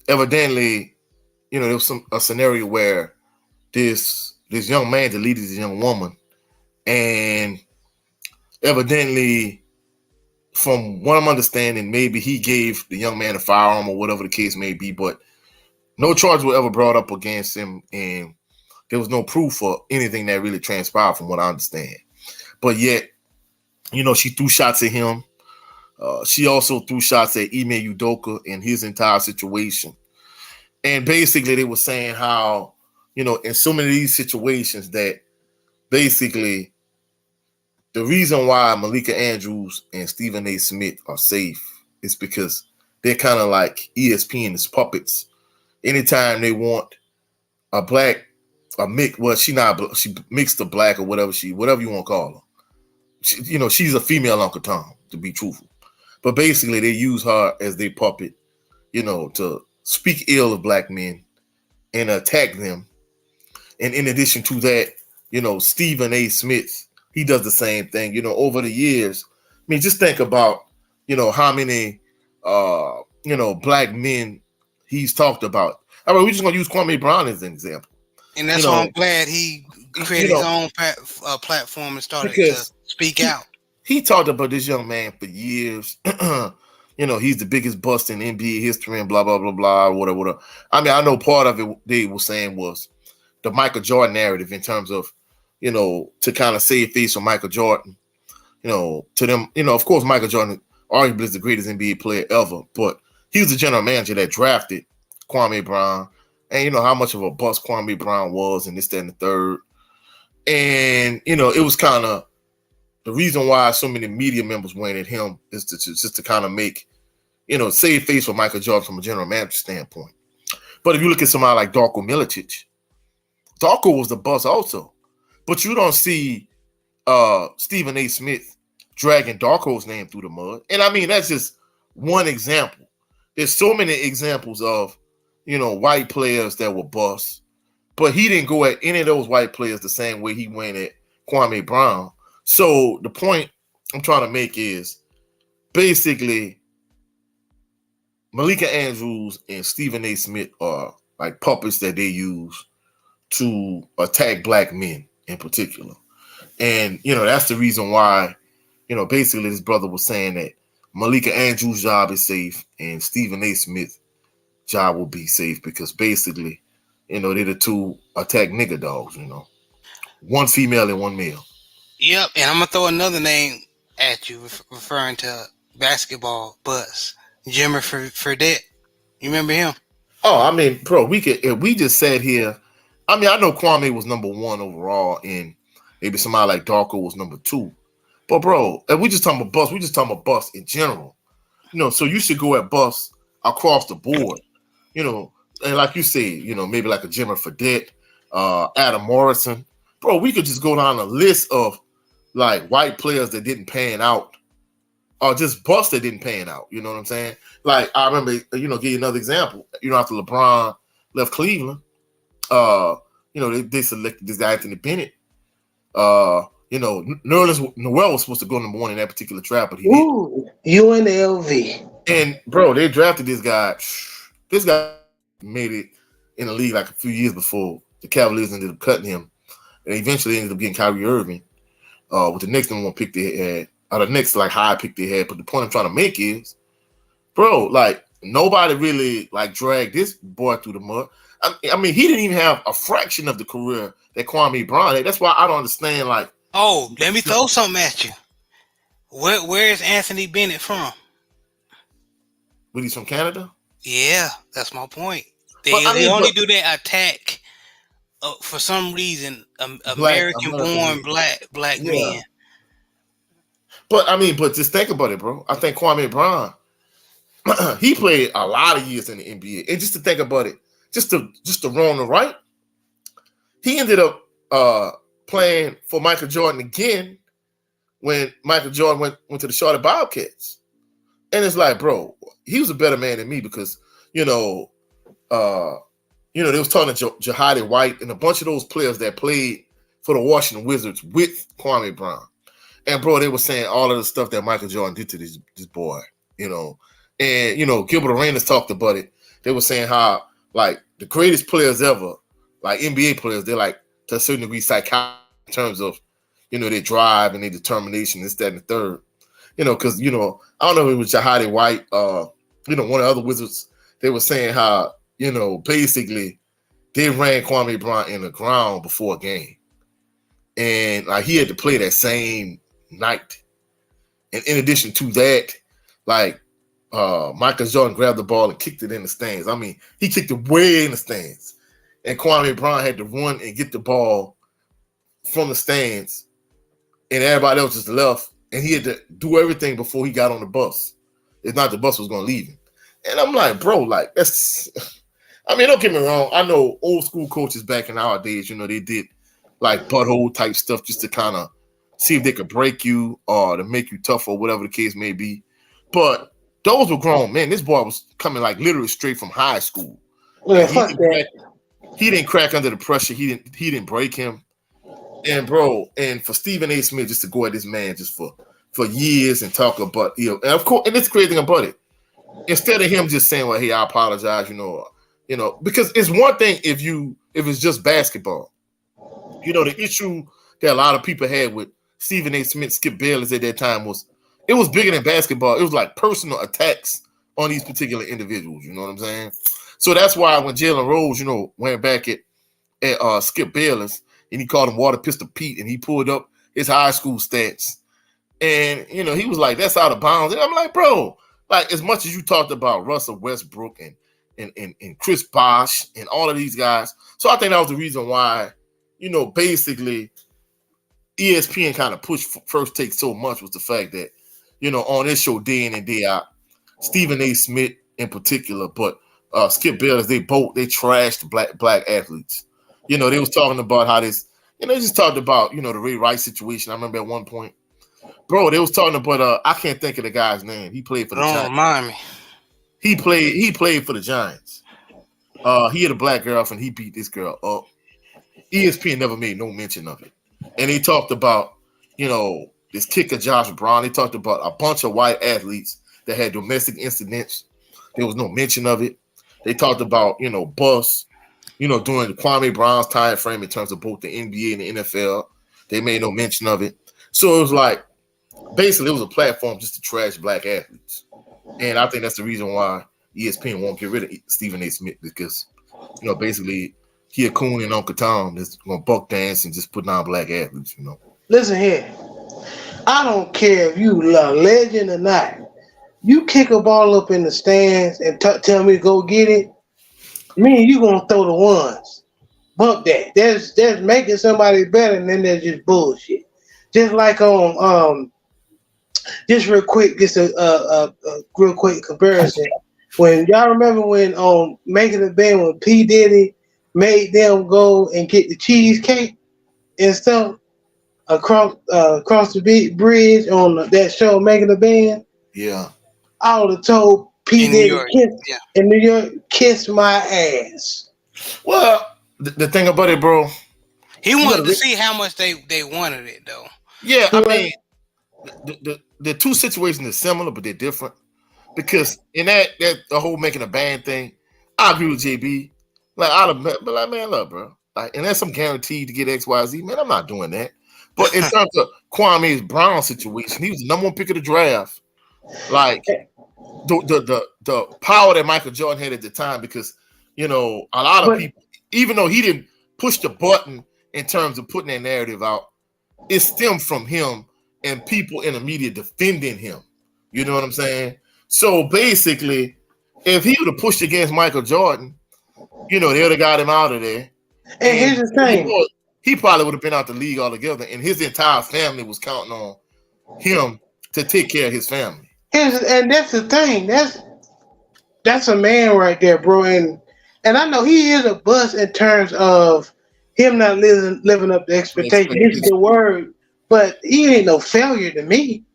evidently, there was a scenario where this young man deleted this young woman, and evidently, from what I'm understanding, maybe he gave the young man a firearm or whatever the case may be, but no charge was ever brought up against him, and there was no proof for anything that really transpired from what I understand. But yet, she threw shots at him. She also threw shots at Ime Udoka and his entire situation. And basically, they were saying how, in so many of these situations that basically the reason why Malika Andrews and Stephen A. Smith are safe is because they're kind of like ESPN's puppets. Anytime they want a black a mix. Well, she mixed the black or whatever you want to call her. She's a female Uncle Tom, to be truthful. But basically, they use her as their puppet, to speak ill of black men and attack them. And in addition to that, Stephen A. Smith, he does the same thing. Over the years, I mean, just think about, how many, black men he's talked about. I mean, we're just going to use Kwame Brown as an example. And that's why I'm glad he created his own platform and started to speak out. He talked about this young man for years. He's the biggest bust in NBA history and blah, blah, blah, blah, whatever. I mean, I know part of it they were saying was the Michael Jordan narrative in terms of, to kind of save face from Michael Jordan. To them, of course, Michael Jordan arguably is the greatest NBA player ever, but he was the general manager that drafted Kwame Brown. And how much of a bust Kwame Brown was and this, that, and the third. And, it was kind of the reason why so many media members went at him is just to kind of make, save face for Michael Jordan from a general manager standpoint. But if you look at somebody like Darko Milicic, Darko was the bust also. But you don't see Stephen A. Smith dragging Darko's name through the mud. And I mean, that's just one example. There's so many examples of, white players that were busts. But he didn't go at any of those white players the same way he went at Kwame Brown. So the point I'm trying to make is basically Malika Andrews and Stephen A. Smith are like puppets that they use to attack black men in particular. And, that's the reason why, basically this brother was saying that Malika Andrews' job is safe and Stephen A. Smith's job will be safe because basically, they're the two attack nigger dogs, one female and one male. Yep, and I'm gonna throw another name at you, referring to basketball buzz, Jimmer Fredette. You remember him? Oh, I mean, bro, if we just sat here. I mean, I know Kwame was number one overall, and maybe somebody like Darko was number two. But bro, if we just talking about bust, we just talking about bust in general. So you should go at bust across the board. And like you say, maybe like a Jimmer Fredette, Adam Morrison. Bro, we could just go down a list of like white players that didn't pan out, or just busts that didn't pan out. You know what I'm saying? Like I remember, give you another example. After LeBron left Cleveland, they selected this guy Anthony Bennett. Nerlens Noel was supposed to go number one in that particular draft, but he didn't. UNLV. And bro, they drafted this guy. This guy made it in the league like a few years before the Cavaliers ended up cutting him, and eventually ended up getting Kyrie Irving with the next number one pick they had, or the next like high pick they had. But the point I'm trying to make is, bro, like nobody really like dragged this boy through the mud. I mean, he didn't even have a fraction of the career that Kwame Brown had. That's why I don't understand. Like, oh, let me throw something at you. Where is Anthony Bennett from? But he's from Canada. Yeah, that's my point. They only do that attack for some reason. American-born black men. But just think about it, bro. I think Kwame Brown, he played a lot of years in the NBA, and just to think about it, just to wrong the right, he ended up playing for Michael Jordan again when Michael Jordan went to the Charlotte Bobcats. And it's like, bro, he was a better man than me because, they was talking to Jahadi White and a bunch of those players that played for the Washington Wizards with Kwame Brown. And, bro, they were saying all of the stuff that Michael Jordan did to this boy, And, Gilbert Arenas talked about it. They were saying how, like, the greatest players ever, like NBA players, they're like, to a certain degree, psychotic in terms of, their drive and their determination, this, that, and the third. Because, I don't know if it was Jahadi White, one of the other Wizards, they were saying how, basically they ran Kwame Brown in the ground before a game. And like he had to play that same night. And in addition to that, like Michael Jordan grabbed the ball and kicked it in the stands. I mean, he kicked it way in the stands. And Kwame Brown had to run and get the ball from the stands. And everybody else just left. And he had to do everything before he got on the bus. If not, the bus was going to leave him. And I'm like, bro, like, I mean, don't get me wrong. I know old school coaches back in our days, they did like butthole type stuff just to kind of see if they could break you or to make you tough or whatever the case may be. But those were grown men. This boy was coming like literally straight from high school. Yeah, fuck that. He didn't crack under the pressure. He didn't break him. And bro, and for Stephen A. Smith just to go at this man just for years and talk about, and of course, and it's crazy thing about it. Instead of him just saying, well, hey, I apologize, because it's one thing if it's just basketball. The issue that a lot of people had with Stephen A. Smith, Skip Bayless at that time was bigger than basketball. It was like personal attacks on these particular individuals. You know what I'm saying? So that's why when Jalen Rose, went back at Skip Bayless and he called him Water Pistol Pete and he pulled up his high school stats. And, he was like, that's out of bounds. And I'm like, bro, like as much as you talked about Russell Westbrook and Chris Bosh and all of these guys. So I think that was the reason why, basically ESPN kind of pushed First Take so much was the fact that, on this show day in and day out, Stephen A. Smith in particular, but Skip Bayless, they trashed black athletes. They was talking about how this, they just talked about, the Ray Rice situation. I remember at one point, bro, they was talking about, I can't think of the guy's name. He played for the Giants. Don't remind me. He played for the Giants. He had a black girlfriend. He beat this girl up. ESPN never made no mention of it. And they talked about, this kicker Josh Brown. They talked about a bunch of white athletes that had domestic incidents. There was no mention of it. They talked about, bus, during the Kwame Brown's time frame in terms of both the NBA and the NFL. They made no mention of it. So it was like, basically, it was a platform just to trash black athletes. And I think that's the reason why ESPN won't get rid of Stephen A. Smith because, basically, he a coon and Uncle Tom that's going to buck dance and just put down black athletes, Listen here. I don't care if you a legend or not. You kick a ball up in the stands and tell me to go get it, me and you going to throw the ones. Bump that. There's making somebody better and then there's just bullshit. Just like on just real quick, just a real quick comparison. When y'all remember when Making the Band when P. Diddy made them go and get the cheesecake and stuff across the bridge on that show Making the Band. Yeah. I would have told P. Diddy in New York, kiss my ass. Well, the thing about it, bro. He wanted to see how much they wanted it, though. Yeah, I mean, the two situations are similar, but they're different. Because in that the whole Making a Band thing, I agree with JB. Like, man, look, bro. Like, unless I'm guaranteed to get X, Y, Z, man, I'm not doing that. But in terms of Kwame Brown situation, he was the number one pick of the draft. Like, the power that Michael Jordan had at the time, because, a lot of people, even though he didn't push the button in terms of putting that narrative out, it stemmed from him and people in the media defending him. You know what I'm saying? So basically, if he would have pushed against Michael Jordan, they would have got him out of there. And here's the thing. He probably would have been out the league altogether, and his entire family was counting on him to take care of his family. And that's the thing. That's a man right there, bro. And I know he is a bust in terms of him not living up to expectation. It's the word, but he ain't no failure to me.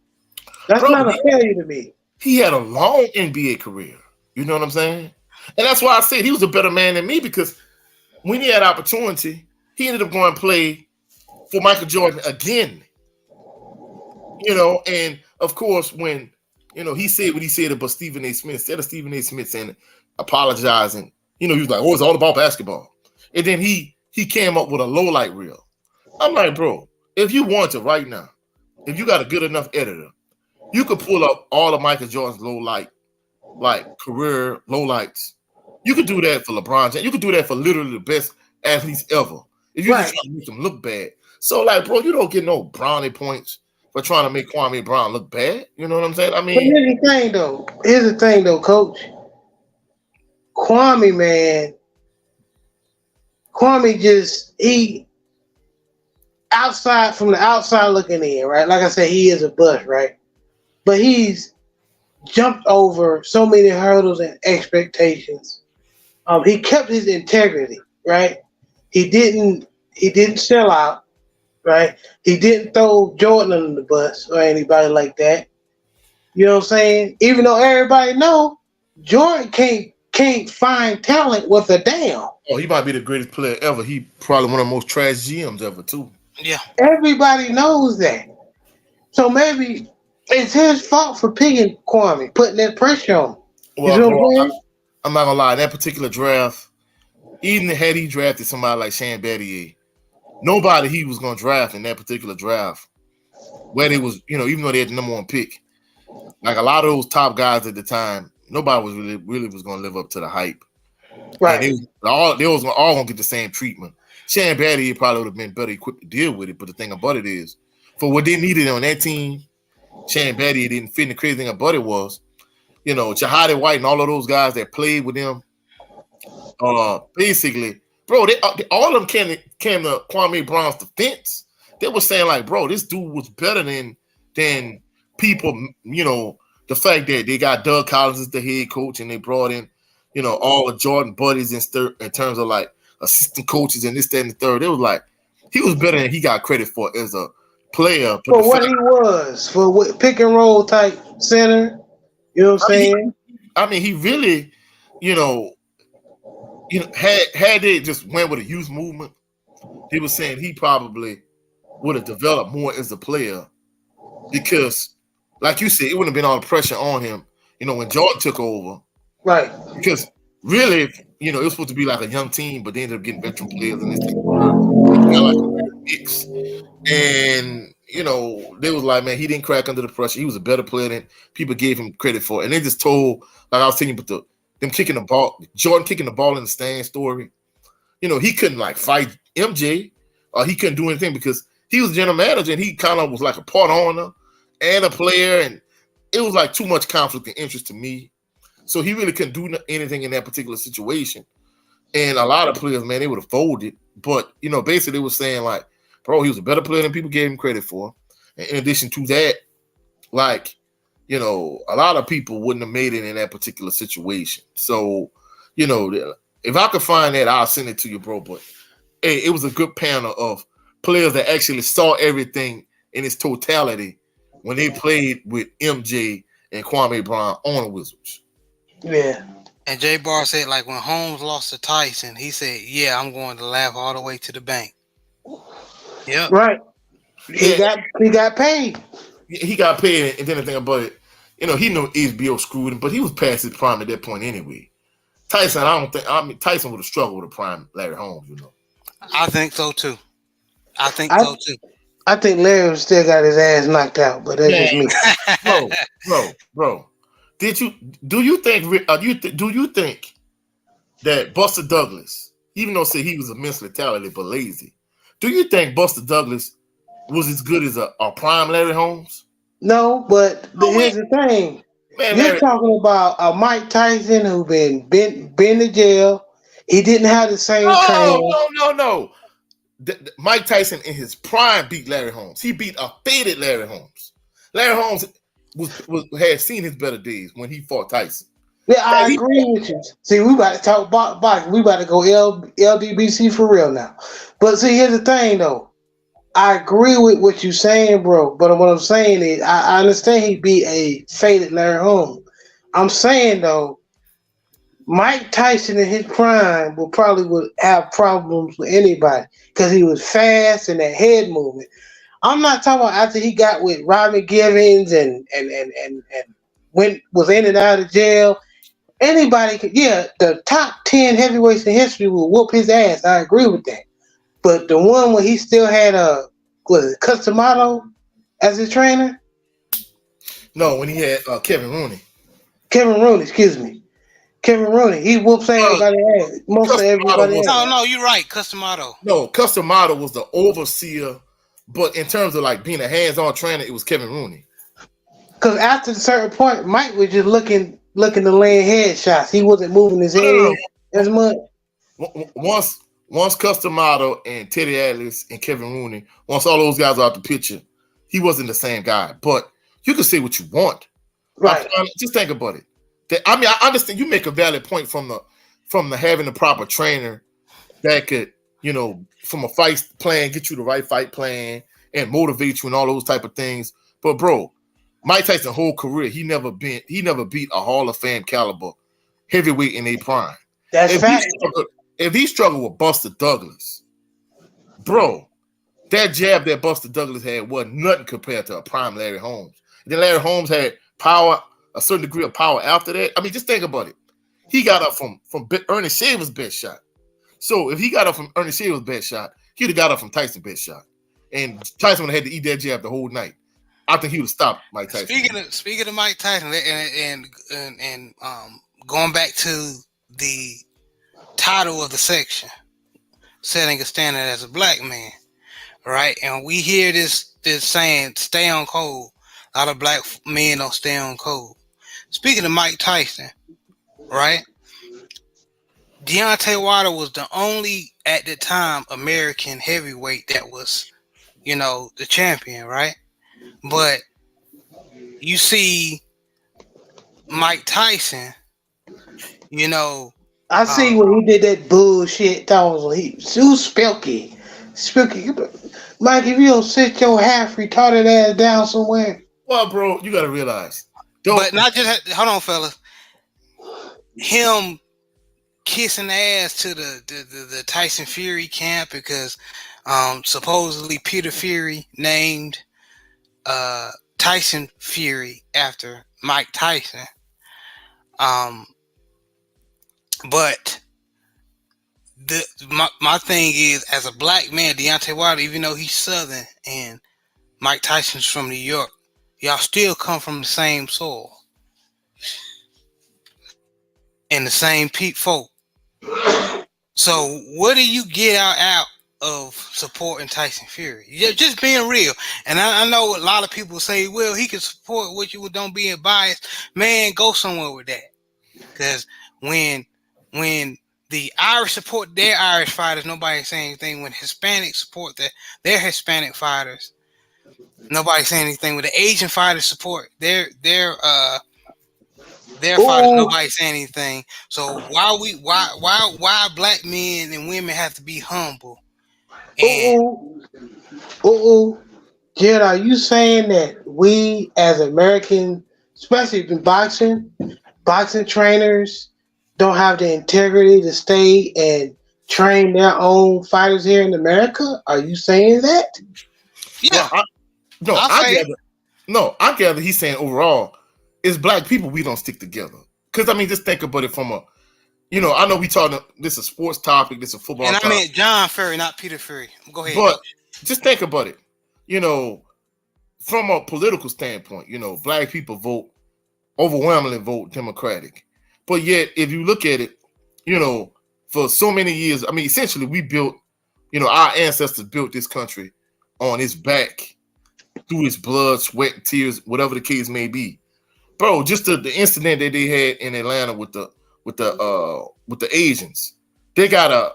That's not a failure to me. He had a long NBA career. You know what I'm saying? And that's why I said he was a better man than me, because when he had opportunity, he ended up going to play for Michael Jordan again. And of course, when he said what he said about Stephen A. Smith, instead of Stephen A. Smith saying apologizing, he was like, "Oh, it's all about basketball." And then he came up with a low light reel. I'm like, bro, if you want to right now, if you got a good enough editor, you could pull up all of Michael Jordan's low light, like career low lights. You could do that for LeBron James. You could do that for literally the best athletes ever. If you're just trying to make them look bad. So, like, bro, you don't get no brownie points for trying to make Kwame Brown look bad. You know what I'm saying? I mean, but here's the thing, though, Coach. Kwame, man. Kwame he outside from the outside looking in, right? Like I said, he is a bust, right? But he's jumped over so many hurdles and expectations. He kept his integrity, right? He didn't sell out, right? He didn't throw Jordan under the bus or anybody like that. You know what I'm saying? Even though everybody know Jordan can't find talent with a damn. Oh, he might be the greatest player ever. He probably one of the most trash GMs ever too. Yeah. Everybody knows that. So maybe it's his fault for picking Kwame, putting that pressure on him. Well, You know what I'm saying? I'm not gonna lie. In that particular draft, even had he drafted somebody like Shane Battier, nobody he was gonna draft in that particular draft, where they was, even though they had the number one pick, like a lot of those top guys at the time, nobody was really was gonna live up to the hype. Right. And they was all gonna get the same treatment. Shane Battier probably would have been better equipped to deal with it, but the thing about it is, for what they needed on that team, Shane Battier didn't fit. And the crazy thing about it was, Jahadi White and all of those guys that played with them, basically, bro, they all of them came to Kwame Brown's defense. They were saying like, bro, this dude was better than people. The fact that they got Doug Collins as the head coach and they brought in, all the Jordan buddies in terms of like assistant coaches and this, that, and the third. It was like he was better than he got credit for as a player. For what he was, for what pick and roll type center. You know what I'm saying? He really, had they just went with a youth movement, he was saying he probably would have developed more as a player because, like you said, it wouldn't have been all the pressure on him, when Jordan took over. Right. Because really, it was supposed to be like a young team, but they ended up getting veteran players and this thing. Like a weird mix. And they was like, man, he didn't crack under the pressure. He was a better player than people gave him credit for. And they just told, like I was telling you, but them kicking the ball, Jordan kicking the ball in the stand story. He couldn't like fight MJ, or he couldn't do anything because he was general manager and he kind of was like a part owner and a player, and it was like too much conflict of interest to me. So he really couldn't do anything in that particular situation. And a lot of players, man, they would have folded. But basically they were saying like, bro, he was a better player than people gave him credit for. And in addition to that, like, a lot of people wouldn't have made it in that particular situation. So, if I could find that, I'll send it to you, bro. But hey, it was a good panel of players that actually saw everything in its totality when they played with MJ and Kwame Brown on the Wizards. Yeah. And Jay Barr said, like, when Holmes lost to Tyson, he said, yeah, I'm going to laugh all the way to the bank. Yeah. Right. He got paid. He got paid, and then the thing about it, he knew HBO screwed him, but he was past his prime at that point anyway. Tyson, Tyson would have struggled with a prime Larry Holmes, I think so too. I think Larry still got his ass knocked out, but that's just me. Bro. Do you think that Buster Douglas, even though say he was immensely talented but lazy, do you think Buster Douglas was as good as a prime Larry Holmes? No, but here's the thing. Man, you're talking about a Mike Tyson who been to jail. He didn't have the same training. No. Mike Tyson in his prime beat Larry Holmes. He beat a faded Larry Holmes. Larry Holmes had seen his better days when he fought Tyson. Yeah, I agree with you. See, we about to talk boxing. We about to go LDBC for real now. But see, here's the thing, though. I agree with what you're saying, bro. But what I'm saying is, I understand he beat a faded Larry Holmes. I'm saying, though, Mike Tyson in his prime would have problems with anybody because he was fast and that head movement. I'm not talking about after he got with Robin Givens and was in and out of jail. Anybody could, the top 10 heavyweights in history will whoop his ass. I agree with that. But the one where he still had Customato as his trainer? No, when he had Kevin Rooney. Kevin Rooney. He whoops everybody ass. Most of everybody ass. No, you're right. Customato. No, Customato was the overseer, but in terms of like being a hands-on trainer, it was Kevin Rooney. Because after a certain point, Mike was just looking to land headshots. He wasn't moving his head as much. Once Customato and Teddy Atlas and Kevin Rooney, once all those guys were out the picture, he wasn't the same guy. But you can say what you want. Right. Just think about it. I understand you make a valid point from from having the proper trainer that could, from a fight plan, get you the right fight plan and motivate you and all those type of things. But bro, Mike Tyson's whole career, he never beat a Hall of Fame caliber heavyweight in a prime. That's fact. If he struggled with Buster Douglas, bro, that jab that Buster Douglas had wasn't nothing compared to a prime Larry Holmes. And then Larry Holmes had power, a certain degree of power after that. I mean, just think about it. He got up from Ernie Shaver's best shot. So if he got up from Ernie Shaver's best shot, he'd have got up from Tyson's best shot. And Tyson would have had to eat that jab the whole night. I think he would have stopped Mike Tyson. Speaking of Mike Tyson and going back to the title of the section, setting a standard as a black man, right? And we hear this saying, "Stay on code." A lot of black men don't stay on code. Speaking of Mike Tyson, right? Deontay Wilder was the only, at the time, American heavyweight that was, the champion, right? But you see Mike Tyson, I see when he did that bullshit. That was Spilky. Mike, if you don't sit your half retarded ass down somewhere. Well, bro, you gotta realize. But not just hold on, fellas. Him kissing the ass to the Tyson Fury camp because supposedly Peter Fury named Tyson Fury after Mike Tyson. But my thing is, as a black man, Deontay Wilder, even though he's Southern and Mike Tyson's from New York, y'all still come from the same soil and the same folk. So what do you get out of supporting Tyson Fury? You're just being real. And I know a lot of people say, well, he can support what you don't be biased. Man, go somewhere with that. Because when the Irish support their Irish fighters, nobody saying anything. When Hispanics support their Hispanic fighters, nobody saying anything. When the Asian fighters support their fighters, nobody saying anything. So why black men and women have to be humble? Jed, are you saying that we as American, especially in boxing trainers, don't have the integrity to stay and train their own fighters here in America? Are you saying that? Yeah. I gather he's saying overall, it's black people, we don't stick together. Because, I mean, just think about it from a, I know we talking, this is a sports topic, this is a football topic. And I meant John Fury, not Peter Fury. Go ahead. But just think about it. From a political standpoint, black people overwhelmingly vote Democratic. But yet, if you look at it, for so many years, I mean, essentially we built, our ancestors built this country on its back through its blood, sweat, and tears, whatever the case may be. Bro, just the incident that they had in Atlanta with the Asians, they got a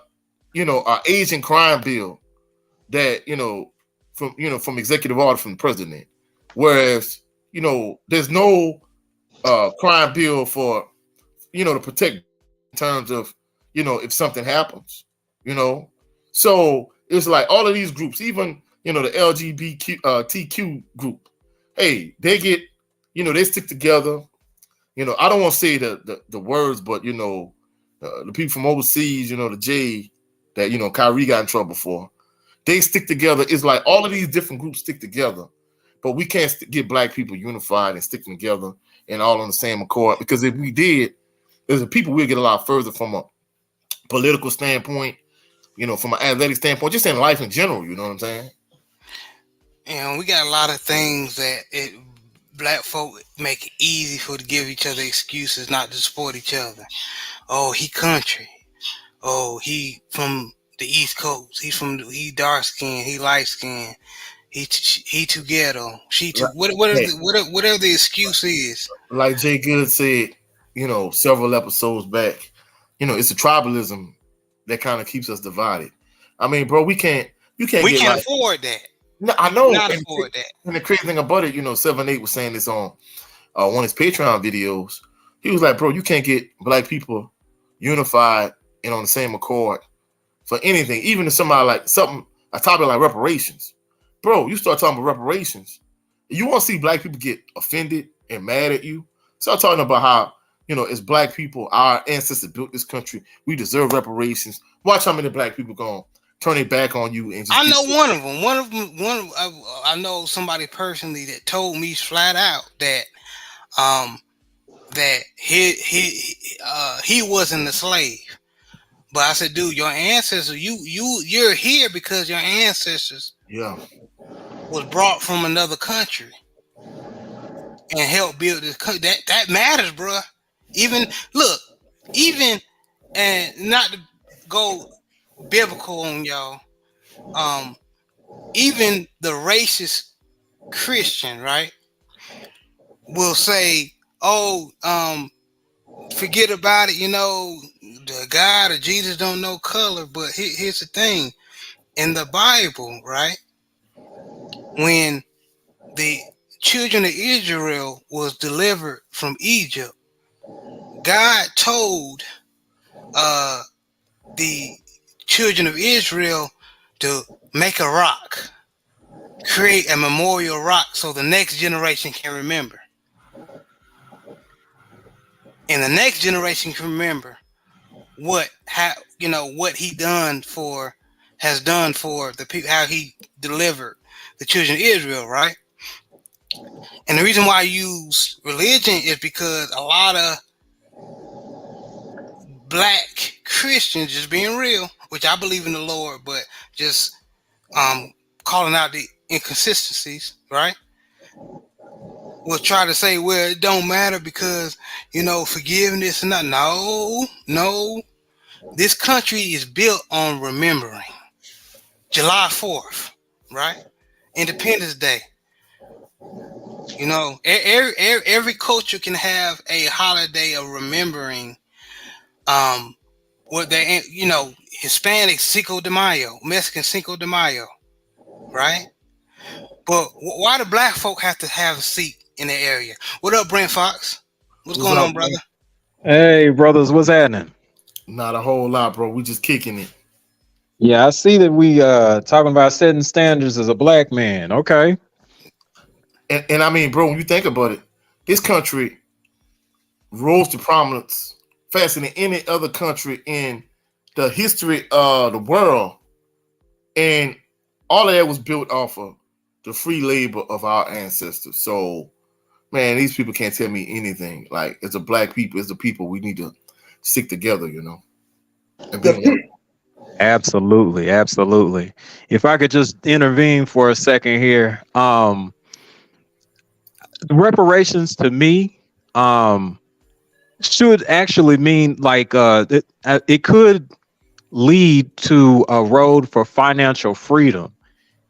Asian crime bill that from executive order from the president, whereas there's no crime bill for to protect in terms of if something happens, so it's like all of these groups, even the LGBTQ group, hey, they get. They stick together. I don't want to say the words, but the people from overseas, the J that Kyrie got in trouble for, they stick together. It's like all of these different groups stick together, but we can't get black people unified and sticking together and all on the same accord. Because if we did, as a people, we'd get a lot further from a political standpoint, from an athletic standpoint, just in life in general. You know what I'm saying? And we got a lot of things that black folk make it easy to give each other excuses not to support each other. Oh, he country. Oh, he from the East Coast. He dark skinned. He light skinned. He too ghetto. She too. Whatever the excuse is. Like Jay Good said, several episodes back, it's a tribalism that kind of keeps us divided. I mean, bro, we can't afford that. No, I know. Not afford that. And the crazy thing about it, 7-8 was saying this on one of his Patreon videos. He was like, bro, you can't get black people, unified and on the same accord for anything, even if somebody like a topic like reparations. Bro, you start talking about reparations, you want to see black people get offended and mad at you. Start talking about how, as black people, our ancestors built this country. We deserve reparations. Watch how many black people gonna turn their back on you. And I know one of them. I know somebody personally that told me flat out that he wasn't a slave. But I said, dude, your ancestors, you're here because your ancestors was brought from another country and helped build this country. That matters, bro. Even and not to go biblical on y'all, even the racist Christian, right, will say, forget about it, the God or Jesus don't know color. But here's the thing. In the Bible, right, when the children of Israel was delivered from Egypt, God told the children of Israel to make a rock, create a memorial rock so the next generation can remember. And the next generation can remember what he has done for the people, how he delivered the children of Israel, right? And the reason why I use religion is because a lot of black Christians, just being real, which I believe in the Lord, but just calling out the inconsistencies, right, will try to say, well, it don't matter because, forgiveness and not. No. This country is built on remembering. July 4th, right? Independence Day. Every culture can have a holiday of remembering what they, Hispanic Cinco de Mayo, Mexican Cinco de Mayo, right? But why do black folk have to have a seat in the area? What up, Brent Fox? What's going on, brother? Hey, brothers, what's happening? Not a whole lot, bro. We just kicking it. Yeah, I see that we talking about setting standards as a black man. Okay. And I mean, bro, when you think about it, this country rose to prominence faster than any other country in the history of the world. And all of that was built off of the free labor of our ancestors. So, man, these people can't tell me anything. Like, as a black people, as a people, we need to stick together, Absolutely. If I could just intervene for a second here. Reparations to me should actually mean like it could lead to a road for financial freedom.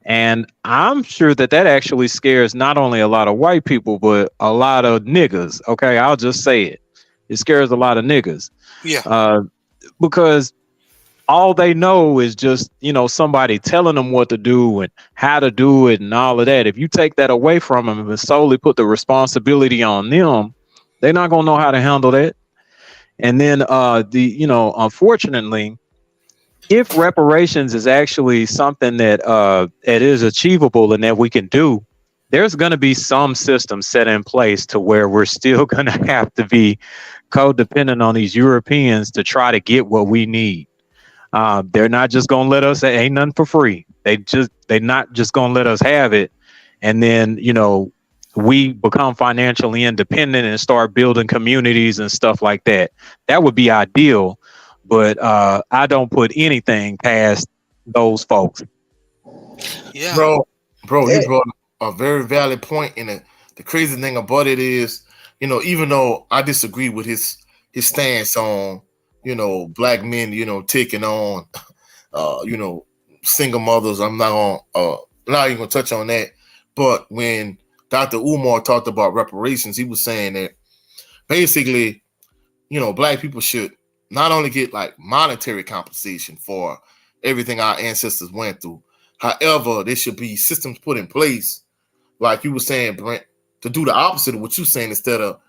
And I'm sure that actually scares not only a lot of white people, but a lot of niggas. Okay, I'll just say it. It scares a lot of niggas. Yeah. Because all they know is just, somebody telling them what to do and how to do it and all of that. If you take that away from them and solely put the responsibility on them, they're not going to know how to handle that. And then, unfortunately, if reparations is actually something that it is achievable and that we can do, there's going to be some system set in place to where we're still going to have to be codependent on these Europeans to try to get what we need. They're not just going to let us, ain't nothing for free. They're not just going to let us have it. And then, we become financially independent and start building communities and stuff like that. That would be ideal. But I don't put anything past those folks. Yeah, bro, you brought a very valid point. And the crazy thing about it is, even though I disagree with his stance on, black men, taking on, single mothers, I'm not even gonna touch on that. But when Dr. Umar talked about reparations, he was saying that basically, black people should not only get like monetary compensation for everything our ancestors went through. However, there should be systems put in place, like you were saying, Brent, to do the opposite of what you're saying, instead of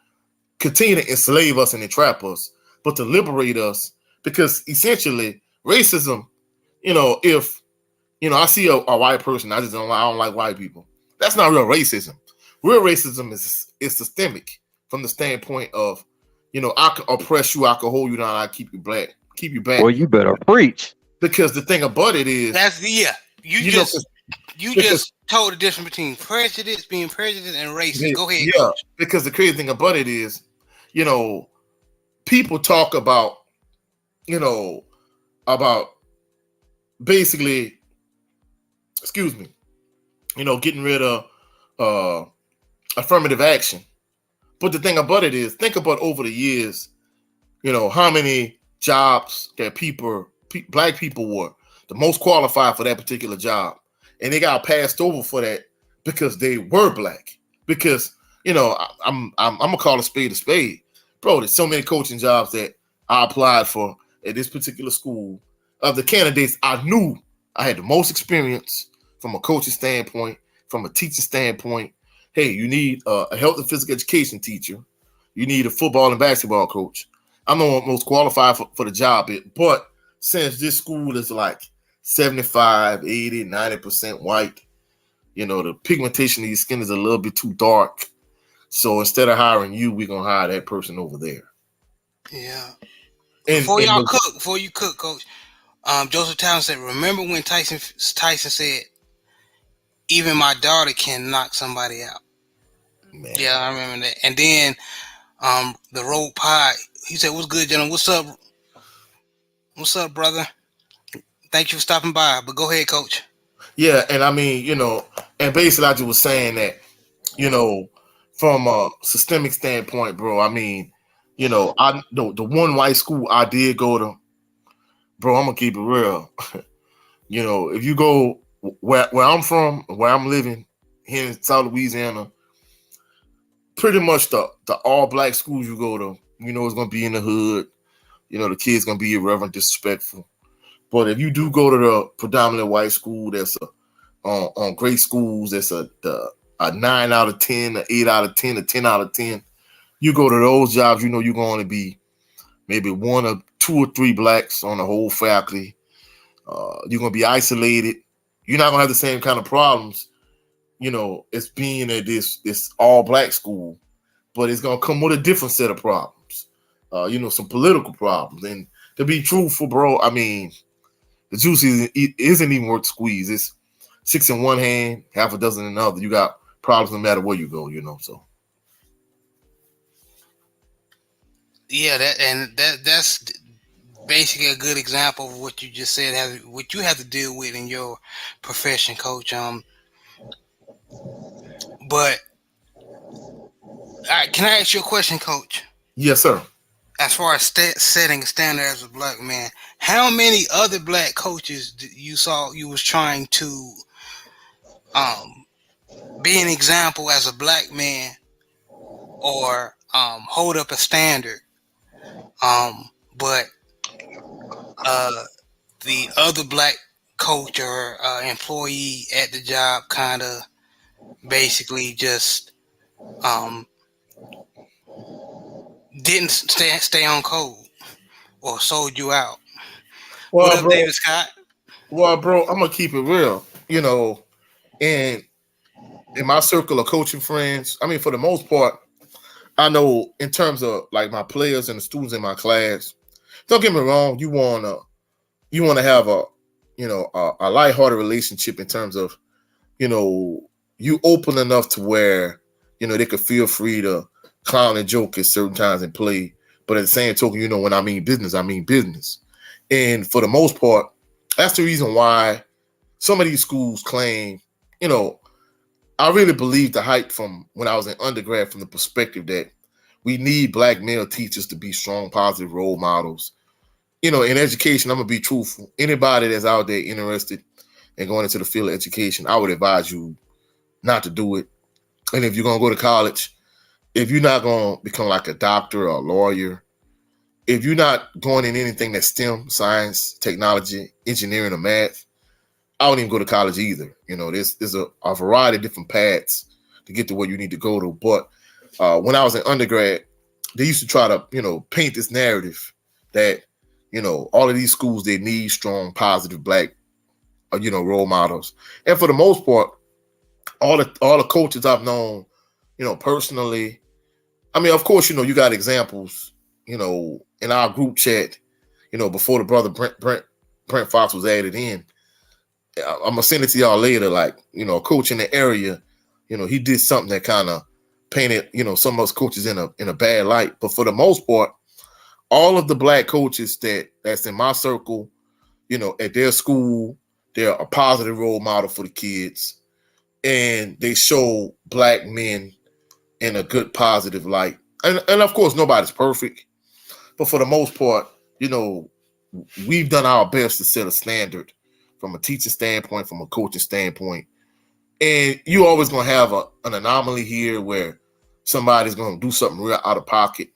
continue to enslave us and entrap us, but to liberate us, because essentially racism, if I see a white person, I don't like white people. That's not real racism. Real racism is systemic from the standpoint of, I can oppress you, I can hold you down, I keep you back. Well, you better preach. Because the thing about it is, you just told the difference between being prejudiced and racist. Go ahead. Yeah, because the crazy thing about it is, people talk about, about basically, getting rid of affirmative action. But the thing about it is, think about over the years, how many jobs that black people were the most qualified for that particular job, and they got passed over for that because they were black. Because I'm gonna call a spade, bro. There's so many coaching jobs that I applied for at this particular school. Of the candidates, I knew I had the most experience from a coaching standpoint, from a teaching standpoint. Hey, you need a health and physical education teacher. You need a football and basketball coach. I'm the most qualified for the job. But since this school is like 75, 80, 90% white, the pigmentation of your skin is a little bit too dark. So instead of hiring you, we're going to hire that person over there. Yeah. Before you cook, Coach, Joseph Townsend said, remember when Tyson said, even my daughter can knock somebody out. Man. Yeah, I remember that. And then the Road Pie, he said, what's good, gentlemen? What's up? What's up, brother? Thank you for stopping by. But go ahead, Coach. Yeah, and I mean, and basically I just was saying that, from a systemic standpoint, bro, I mean, the one white school I did go to, bro, I'm gonna keep it real. If you go where I'm from, where I'm living here in South Louisiana, pretty much the all black schools you go to, it's gonna be in the hood. The kids gonna be irreverent, disrespectful. But if you do go to the predominantly white school, that's on great schools, that's a 9 out of 10, an 8 out of 10, a 10 out of 10. You go to those jobs, you're going to be maybe 1 or 2 or 3 blacks on the whole faculty. You're going to be isolated. You're not going to have the same kind of problems, as being at this all black school, but it's going to come with a different set of problems. Some political problems. And to be truthful, bro, I mean, the juice isn't even worth the squeeze. It's 6 in one hand, half a dozen in the other. You got problems no matter where you go, so. Yeah, that's basically a good example of what you just said, what you have to deal with in your profession, Coach. But can I ask you a question, Coach? Yes, sir. As far as setting a standard as a black man, how many other black coaches you saw you was trying to be an example as a black man or hold up a standard, but the other black coach or employee at the job kind of basically just didn't stay on code or sold you out? Well, what up, bro, David Scott? Well, bro, I'm gonna keep it real. And in my circle of coaching friends, I mean, for the most part, I know in terms of like my players and the students in my class. Don't get me wrong. You wanna have a lighthearted relationship in terms of, you open enough to where they could feel free to clown and joke at certain times and play. But at the same token, when I mean business, I mean business. And for the most part, that's the reason why some of these schools claim, I really believe the hype from when I was in undergrad from the perspective that we need black male teachers to be strong, positive role models. In education, I'm going to be truthful. Anybody that's out there interested in going into the field of education, I would advise you not to do it. And if you're going to go to college, if you're not going to become like a doctor or a lawyer, if you're not going in anything that's STEM, science, technology, engineering, or math, I wouldn't even go to college either. There's a variety of different paths to get to where you need to go to. But when I was in undergrad, they used to try to, paint this narrative that, you know, all of these schools, they need strong, positive black, you know, role models. And for the most part, all the coaches I've known, you know, personally, I mean, of course, you know, you got examples, you know, in our group chat, you know, before the brother Brent Fox was added in. I'm gonna send it to y'all later. Like, you know, a coach in the area, you know, he did something that kind of painted, you know, some of us coaches in a bad light. But for the most part, all of the black coaches that's in my circle, you know, at their school, they're a positive role model for the kids, and they show black men in a good, positive light. And of course, nobody's perfect, but for the most part, you know, we've done our best to set a standard from a teaching standpoint, from a coaching standpoint. And you always gonna have an anomaly here where somebody's gonna do something real out of pocket.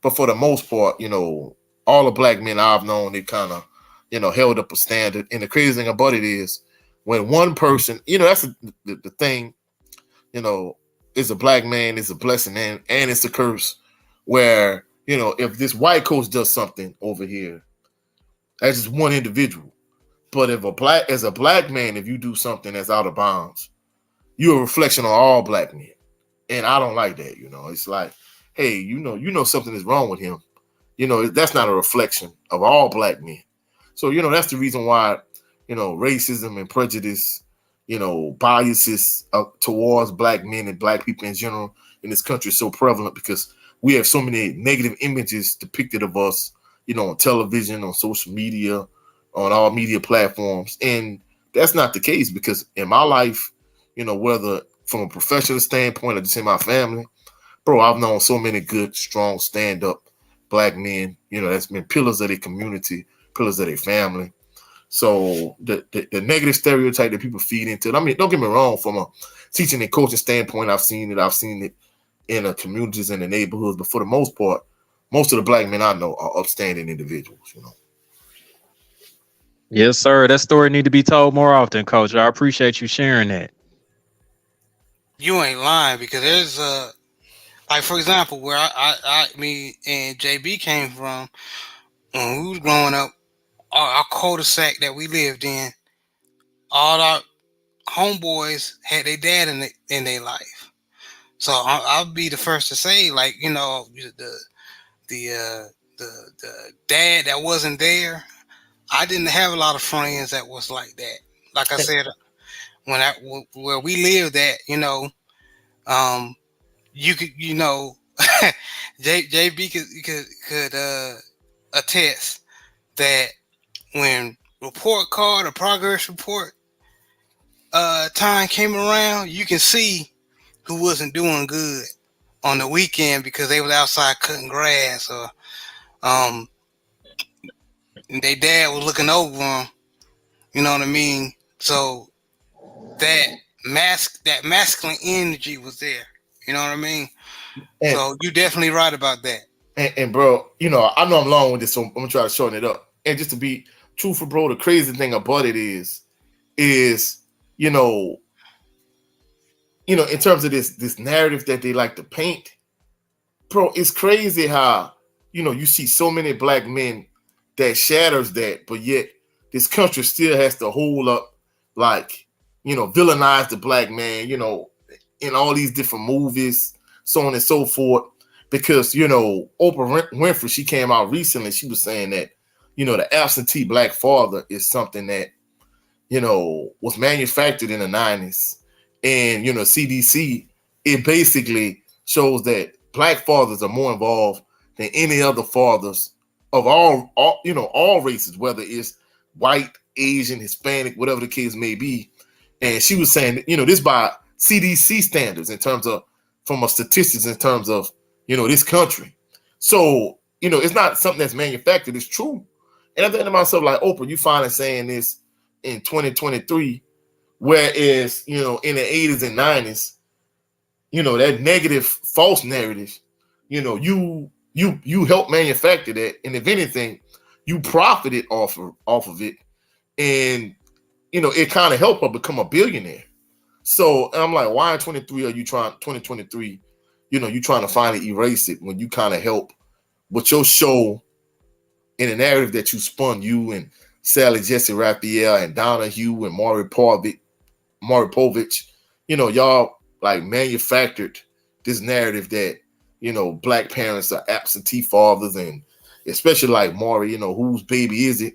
But for the most part, you know, all the black men I've known, they kind of, you know, held up a standard. And the crazy thing about it is when one person, you know, that's the thing, you know, is a black man, is a blessing and it's a curse. Where, you know, if this white coach does something over here, that's just one individual. But if as a black man, if you do something that's out of bounds, you're a reflection on all black men. And I don't like that, you know. It's like, hey, you know something is wrong with him. You know, that's not a reflection of all black men. So, you know, that's the reason why, you know, racism and prejudice, you know, biases towards black men and black people in general in this country is so prevalent, because we have so many negative images depicted of us, you know, on television, on social media, on all media platforms. And that's not the case, because in my life, you know, whether from a professional standpoint or just in my family, bro, I've known so many good, strong, stand-up black men, you know, that's been pillars of their community, pillars of their family. So the negative stereotype that people feed into, I mean, don't get me wrong, from a teaching and coaching standpoint, I've seen it in the communities and the neighborhoods, but for the most part, most of the black men I know are upstanding individuals, you know. Yes, sir. That story need to be told more often, Coach. I appreciate you sharing that. You ain't lying, because there's like, for example, where me and JB came from when we was growing up, our cul-de-sac that we lived in, all our homeboys had their dad in their life. So I'll be the first to say, like, you know, the dad that wasn't there, I didn't have a lot of friends that was like that. Like I said, where we lived at, you know, you could, you know, JB could attest that when report card or progress report time came around, you can see who wasn't doing good on the weekend because they was outside cutting grass, or their dad was looking over them. You know what I mean? So that masculine energy was there. You know what I mean? And, so you're definitely right about that. And bro, you know I'm long with this, so I'm gonna try to shorten it up. And just to be truthful, bro, the crazy thing about it is you know, in terms of this narrative that they like to paint, bro, it's crazy how, you know, you see so many black men that shatters that, but yet this country still has to hold up, like, you know, villainize the black man, you know, in all these different movies, so on and so forth. Because, you know, Oprah Winfrey, she came out recently, she was saying that, you know, the absentee black father is something that, you know, was manufactured in the 90s. And, you know, CDC, it basically shows that black fathers are more involved than any other fathers of all you know, all races, whether it's white, Asian, Hispanic, whatever the case may be. And she was saying, you know, this by CDC standards in terms of, from a statistics in terms of, you know, this country. So, you know, it's not something that's manufactured, it's true. And I think to myself, like, Oprah, you finally saying this in 2023, whereas, you know, in the 80s and 90s, you know, that negative false narrative, you know, you help manufacture that, and if anything, you profited off of it, and, you know, it kind of helped her become a billionaire. So I'm like, why in 2023, you know, you trying to finally erase it when you kind of help with your show in the narrative that you spun, you and Sally Jesse Raphael and Donahue and Maury Povich, you know, y'all like manufactured this narrative that, you know, black parents are absentee fathers, and especially like Maury, you know, whose baby is it?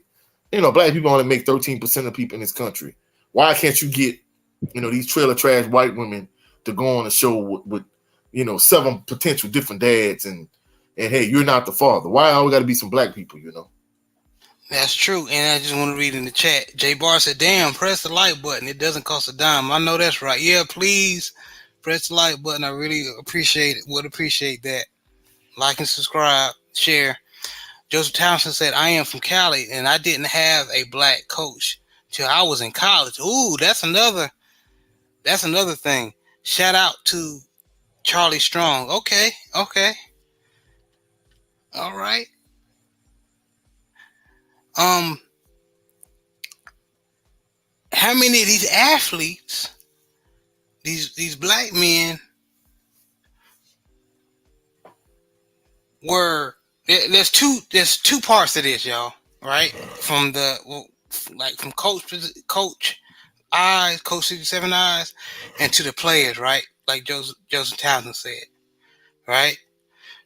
You know, black people only make 13% of people in this country. Why can't you get, you know, these trailer trash white women to go on a show with you know, 7 potential different dads, and hey, you're not the father. Why always got to be some black people, you know? That's true. And I just want to read in the chat. Jay Barr said, damn, press the like button. It doesn't cost a dime. I know that's right. Yeah, please press the like button. I really appreciate it. Would appreciate that. Like and subscribe, share. Joseph Townsend said, I am from Cali and I didn't have a black coach till I was in college. Ooh, that's another thing. Shout out to Charlie Strong. Okay. All right. How many of these athletes, these black men were, there's two parts to this, y'all, right? From from coach eyes, Coach 67 eyes, and to the players, right? Like Joseph Townsend said, right?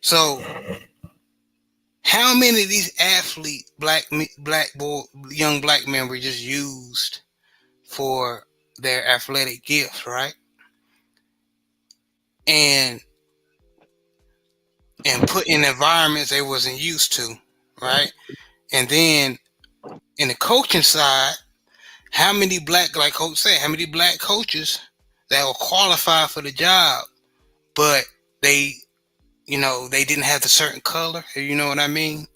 So how many of these athletes, young black men were just used for their athletic gifts, right? And put in environments they wasn't used to, right? And then in the coaching side, how many black, like Coach said, how many black coaches that were qualified for the job, but they didn't have the certain color, you know what I mean?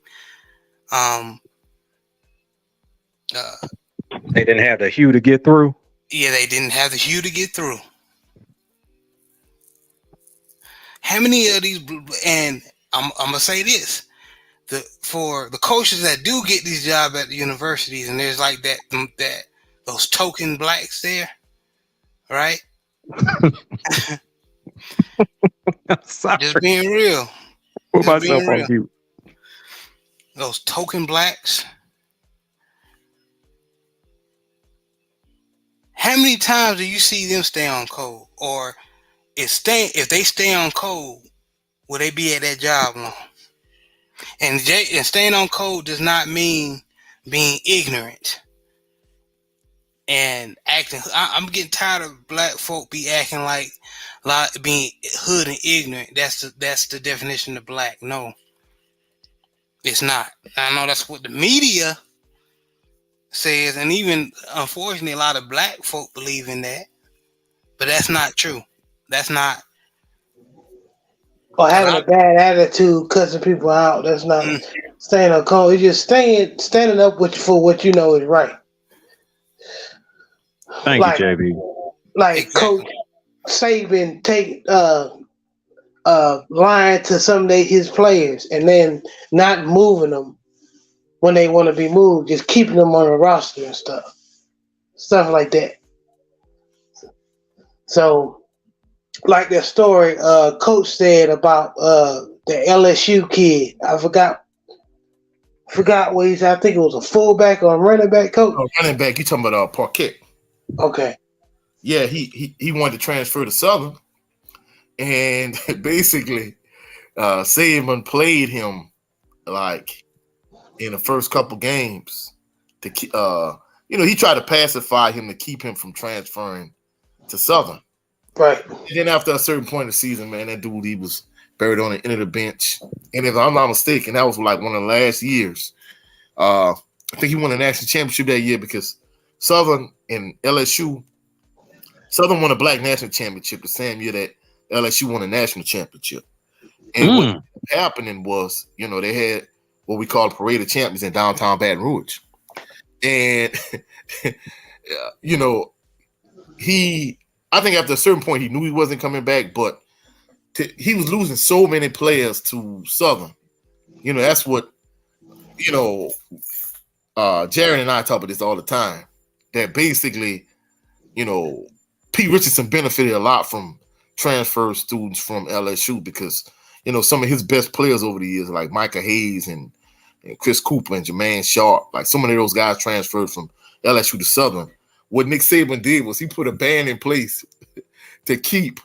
They didn't have the hue to get through. Yeah, they didn't have the hue to get through. How many of these, and I'm gonna say this, for the coaches that do get these jobs at the universities, and there's like those token blacks there, right? Just being real. Put myself on mute. Those token blacks. How many times do you see them stay on code? Or if they stay on code, will they be at that job long? And staying on code does not mean being ignorant and acting. I'm getting tired of black folk be acting like being hood and ignorant. That's the definition of black. No, it's not. I know that's what the media says, and even unfortunately a lot of black folk believe in that, but that's not true. That's not. Or having a bad attitude, cussing people out. That's not staying on code. It's just standing up for what you know is right. Thank you, JB. Like exactly. Coach Saban lying to some of his players and then not moving them when they want to be moved, just keeping them on the roster and stuff like that. So, like the story Coach said about the LSU kid, I forgot what he said. I think it was a fullback or a running back. Coach. Oh, running back. You talking about Parquet? Okay. Yeah, he wanted to transfer to Southern, and basically, Saban played him like in the first couple games to he tried to pacify him to keep him from transferring to Southern. Right. And then after a certain point in the season, man, that dude, he was buried on the end of the bench. And if I'm not mistaken, that was like one of the last years. I think he won a national championship that year because Southern and LSU, Southern won a black national championship the same year that LSU won a national championship. And what was happening was, they had what we call a parade of champions in downtown Baton Rouge. And, I think after a certain point, he knew he wasn't coming back, but he was losing so many players to Southern. That's what, Jared and I talk about this all the time, that basically, Pete Richardson benefited a lot from transfer students from LSU because, some of his best players over the years, like Micah Hayes and and Chris Cooper and Jermaine Sharp. Like so many of those guys transferred from LSU to Southern. What Nick Saban did was he put a ban in place to keep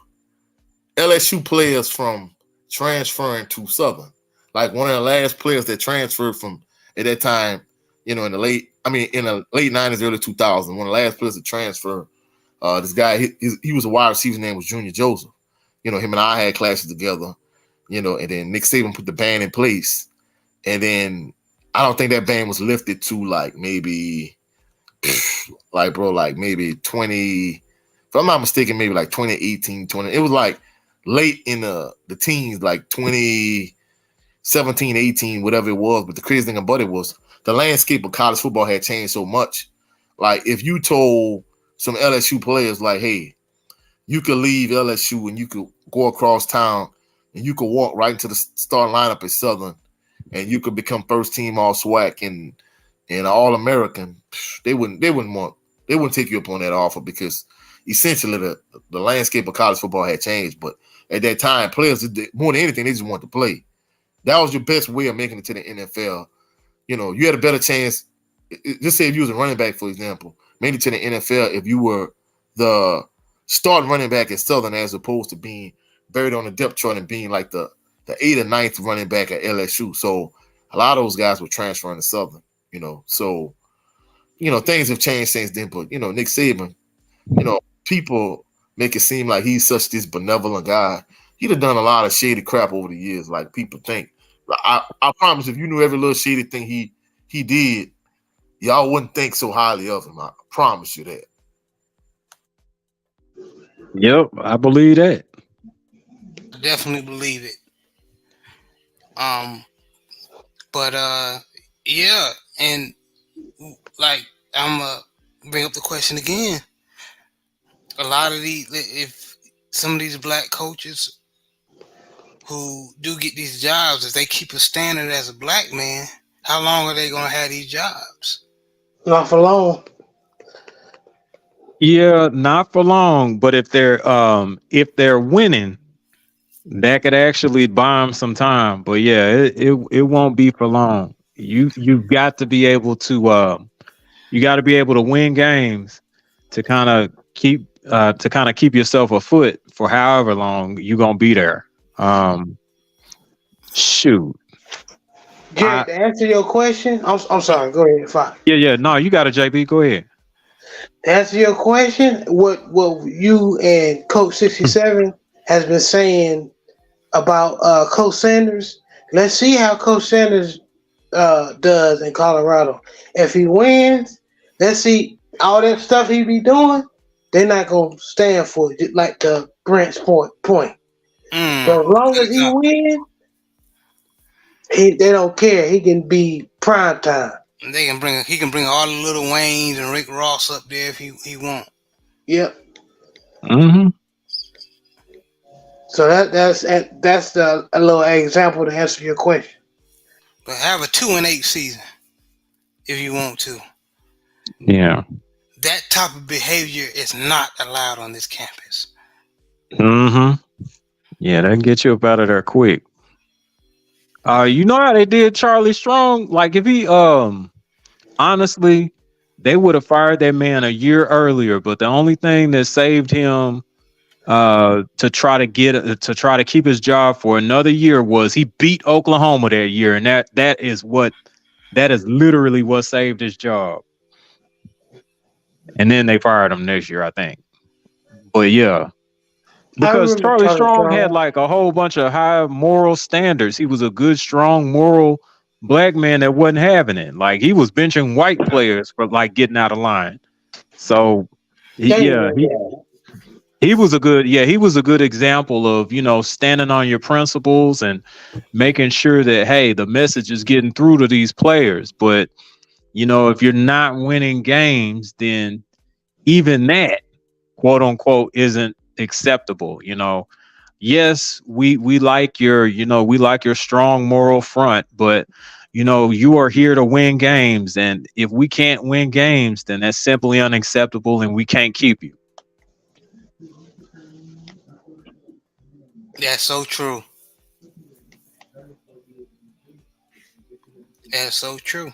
LSU players from transferring to Southern. Like one of the last players that transferred from at that time, in the late 90s, early 2000s, one of the last players to transfer, this guy, he was a wide receiver, his name was Junior Joseph. Him and I had classes together, and then Nick Saban put the ban in place. And then I don't think that ban was lifted to like maybe maybe 20, if I'm not mistaken, maybe like 2018, 20. It was like late in the teens, like 2017, 18, whatever it was. But the crazy thing about it was the landscape of college football had changed so much. Like if you told some LSU players like, hey, you could leave LSU and you could go across town and you could walk right into the starting lineup at Southern and you could become first team all SWAC and all American, they wouldn't take you up on that offer because essentially the landscape of college football had changed. But at that time, players, more than anything, they just wanted to play. That was your best way of making it to the NFL. You had a better chance. Just say if you was a running back, for example, made it to the NFL if you were the starting running back at Southern as opposed to being buried on the depth chart and being like the 8th or 9th running back at LSU. So a lot of those guys were transferring to Southern, So, things have changed since then. But, Nick Saban, people make it seem like he's such this benevolent guy. He'd have done a lot of shady crap over the years, like people think. I promise if you knew every little shady thing he did, y'all wouldn't think so highly of him. I promise you that. Yep, I believe that. I definitely believe it. But yeah, and like I'm gonna bring up the question again. A lot of if some of these black coaches who do get these jobs, if they keep a standard as a black man, how long are they gonna have these jobs? Not for long. Yeah, not for long. But if they're winning, that could actually buy them some time. But yeah, it won't be for long. You've got to be able to win games to kind of keep yourself afloat for however long you're gonna be there. Shoot. Jared, to answer your question, I'm sorry. Go ahead. Fine. Yeah. No, you got it, JB. Go ahead. To answer your question, what you and Coach 67 has been saying about Coach Sanders, let's see how Coach Sanders does in Colorado. If he wins, let's see all that stuff he be doing. They're not gonna stand for it, just like the Brent's point. But as long as he wins, they don't care. He can be prime time. He can bring all the Little Waynes and Rick Ross up there if he want. Yep. Mm-hmm. So that's a little example to answer your question. But have a 2-8 season if you want to. Yeah. That type of behavior is not allowed on this campus. Mm-hmm. Yeah, that can get you up out of there quick. You know how they did Charlie Strong? Like if he honestly, they would have fired that man a year earlier, but the only thing that saved him to try to keep his job for another year was he beat Oklahoma that year, and that is literally what saved his job. And then they fired him next year, I think. But yeah. Because Charlie Strong had like a whole bunch of high moral standards. He was a good, strong, moral black man that wasn't having it. Like he was benching white players for like getting out of line. So he was a good example of, standing on your principles and making sure that, hey, the message is getting through to these players. But, if you're not winning games, then even that, quote unquote, isn't acceptable. Yes, we like your strong moral front, but you are here to win games, and if we can't win games, then that's simply unacceptable and we can't keep you. That's so true. That's so true,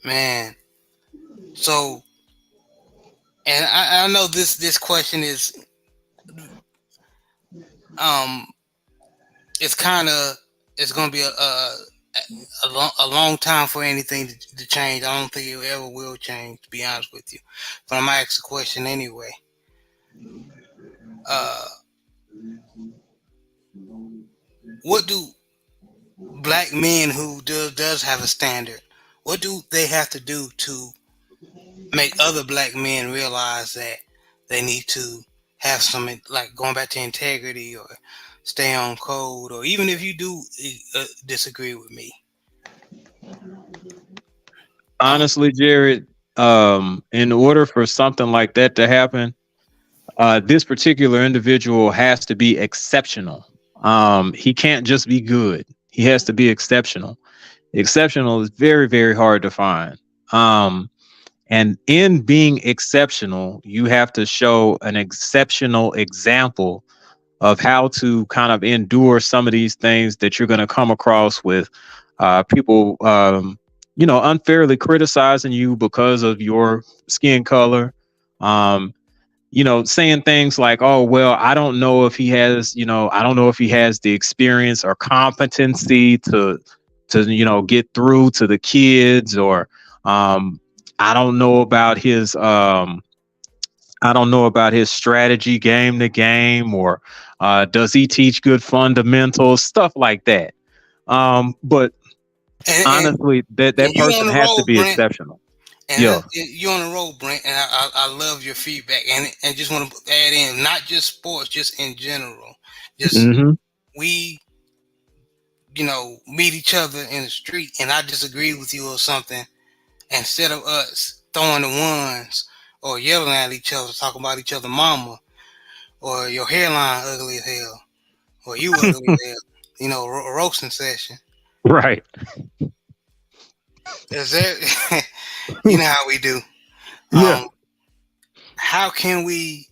man. So, and I know this question is um it's kind of it's gonna be a long time for anything to change. I don't think it ever will change, to be honest with you. But I'm gonna ask the question anyway. Uh, what do black men who does have a standard? What do they have to do to make other black men realize that they need to have some, like, going back to integrity or stay on code, or even if you do disagree with me? Honestly, Jared, in order for something like that to happen, this particular individual has to be exceptional. He can't just be good. He has to be exceptional. Exceptional is very, very hard to find. And in being exceptional, you have to show an exceptional example of how to kind of endure some of these things that you're going to come across with people, unfairly criticizing you because of your skin color. Saying things like, "Oh, well, I don't know if he has, I don't know if he has the experience or competency to get through to the kids, or I don't know about his strategy game to game, or does he teach good fundamentals, stuff like that." But honestly, that person has to be exceptional. And you're on the road, Brent, and I love your feedback, and just want to add in, not just sports, just in general. Just we, meet each other in the street, and I disagree with you or something. Instead of us throwing the ones or yelling at each other, talking about each other mama, or your hairline ugly as hell, or you ugly as hell, a roasting session. Right. Is that how we do? Yeah. How can we,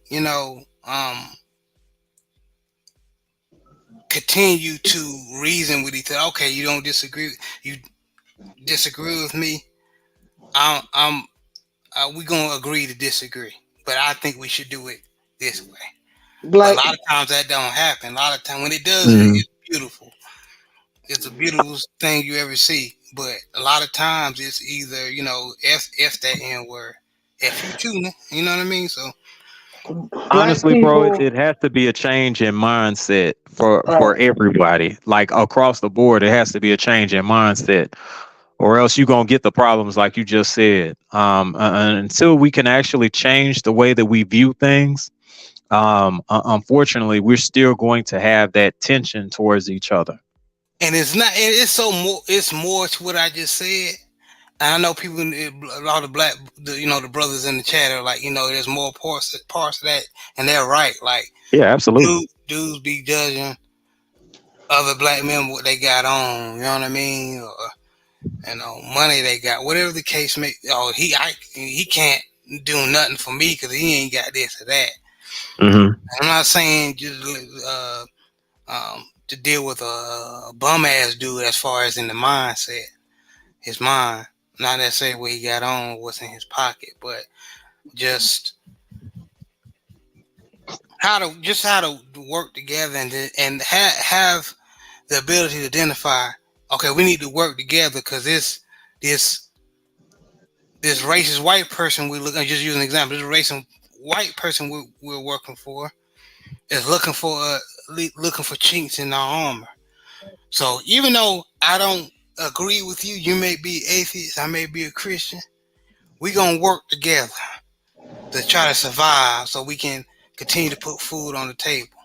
continue to reason with each other? Okay, you disagree with me. We're gonna agree to disagree, but I think we should do it this way. A lot of times that don't happen. A lot of times when it does, it's beautiful. It's the beautiful thing you ever see. But a lot of times it's either, F that N word. F you too, you know what I mean? So honestly, bro, it has to be a change in mindset for everybody. Like across the board, it has to be a change in mindset, or else you're gonna get the problems like you just said. Until we can actually change the way that we view things, unfortunately, we're still going to have that tension towards each other. And it's more to what I just said. And I know people, a lot of the brothers in the chat are like, there's more parts of that, and they're right. Like, yeah, absolutely. Dudes be judging other black men what they got on, you know what I mean, or money they got, whatever the case may. Oh, he can't do nothing for me because he ain't got this or that. I'm not saying just to deal with a bum ass dude as far as in the mindset, his mind, not necessarily what he got on, what's in his pocket, but just how to work together and have the ability to identify. Okay, we need to work together because this racist white person I'm just using an example. This racist white person we're working for is looking for chinks in our armor. So even though I don't agree with you, you may be atheist, I may be a Christian, we're gonna work together to try to survive so we can continue to put food on the table.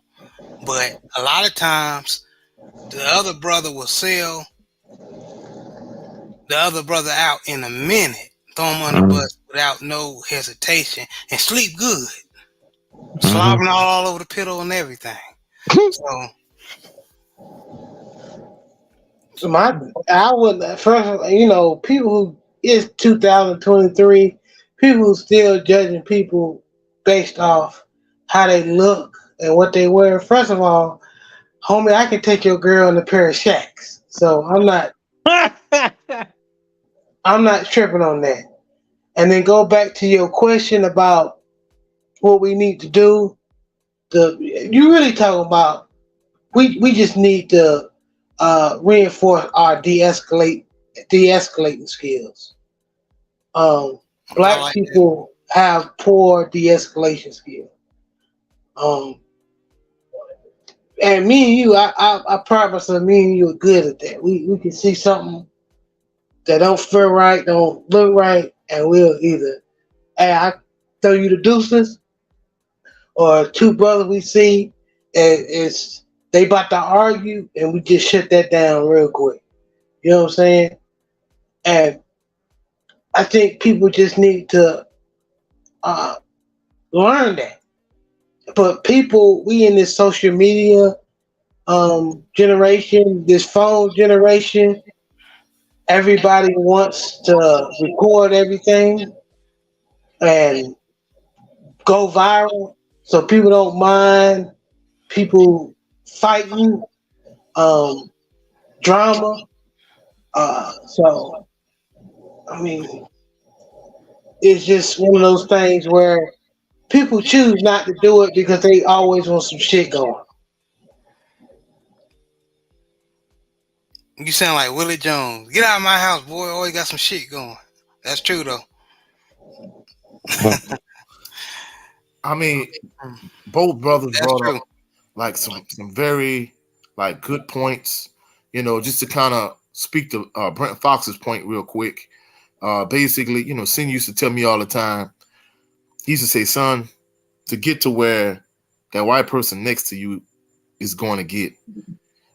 But a lot of times the other brother will sell the other brother out in a minute, throw him on the bus without no hesitation, and sleep good. Slobbering all over the pillow and everything. So I would first, people who it's 2023, people who still judging people based off how they look and what they wear. First of all, homie, I can take your girl in a pair of Shacks. So I'm not tripping on that. And then go back to your question about what we need to do. You really talking about we just need to reinforce our de-escalating skills. Black people have poor de-escalation skills. And me and you, I pride myself. Me and you are good at that. We can see something that don't feel right, don't look right, and we'll either, hey, I throw you the deuces, or two brothers we see, and it's they about to argue, and we just shut that down real quick. You know what I'm saying? And I think people just need to learn that. But people, we in this social media generation, this phone generation, everybody wants to record everything and go viral. So people don't mind people fighting, drama. So, I mean, it's just one of those things where people choose not to do it because they always want some shit going. You sound like Willie Jones. Get out of my house, boy. Always got some shit going. That's true, though. I mean, both brothers That's brought true. up like some very like good points. You know, just to kind of speak to Brent Fox's point real quick. Basically, you know, Sin used to tell me all the time. He used to say, "Son, to get to where that white person next to you is going to get,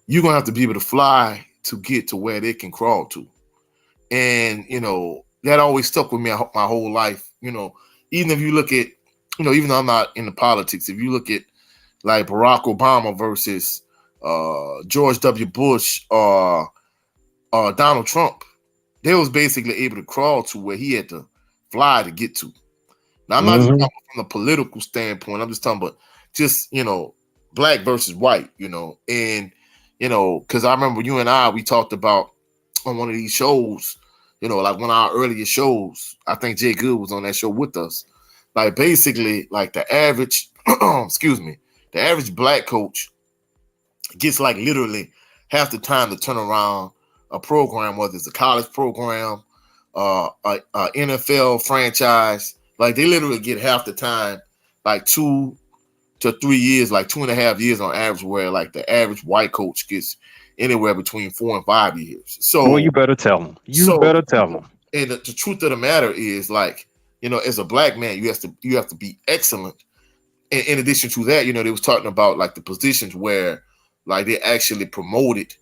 you're gonna have to be able to fly to get to where they can crawl to." And you know, that always stuck with me my whole life. You know, even if you look at, you know, even though I'm not into politics, if you look at like Barack Obama versus George W. Bush or Donald Trump, they was basically able to crawl to where he had to fly to get to. Now, I'm not just talking from a political standpoint. I'm just talking about just, you know, black versus white, you know. And, you know, because I remember you and I, we talked about on one of these shows, you know, like one of our earlier shows. I think Jay Good was on that show with us. Like basically, like the average, the average black coach gets like literally half the time to turn around a program, whether it's a college program, a NFL franchise. Like they literally get half the time, like 2 to 3 years, like 2.5 years on average, where like the average white coach gets anywhere between 4 and 5 years. So, well, you better tell them. Better tell them. And the truth of the matter is, like, you know, as a black man, you have to be excellent. And in addition to that, you know, they was talking about like the positions where like they actually promoted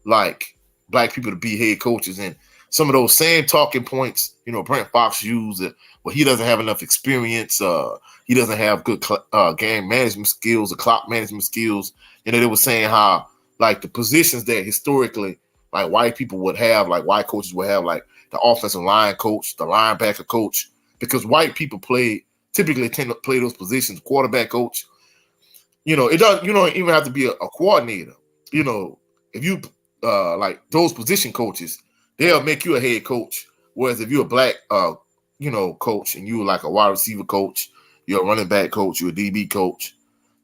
like black people to be head coaches, and some of those same talking points, you know, Brent Fox used it. Well, he doesn't have enough experience. He doesn't have good game management skills or clock management skills. You know, they were saying how like the positions that historically like white people would have, like white coaches would have, like the offensive line coach, the linebacker coach, because white people typically tend to play those positions, quarterback coach. You know, you don't even have to be a coordinator. You know, if you like those position coaches, they'll make you a head coach. Whereas if you're a black you know, coach, and you're like a wide receiver coach, you're a running back coach, you're a DB coach,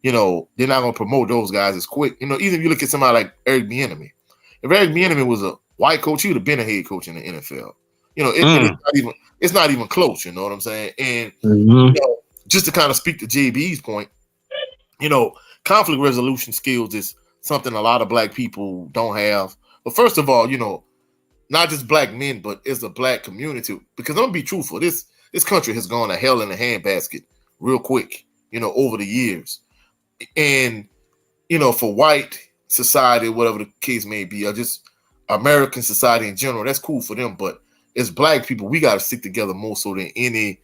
you know, they're not going to promote those guys as quick. You know, even if you look at somebody like Eric Bieniemy, if Eric Bieniemy was a white coach, he would have been a head coach in the NFL. You know, it's not even close. You know what I'm saying? And you know, just to kind of speak to JB's point, you know, conflict resolution skills is something a lot of black people don't have. But first of all, you know, not just black men, but as a black community, because I'm gonna be truthful, this country has gone to hell in a handbasket real quick, you know, over the years. And, you know, for white society, whatever the case may be, or just American society in general, that's cool for them. But as black people, we got to stick together more so than any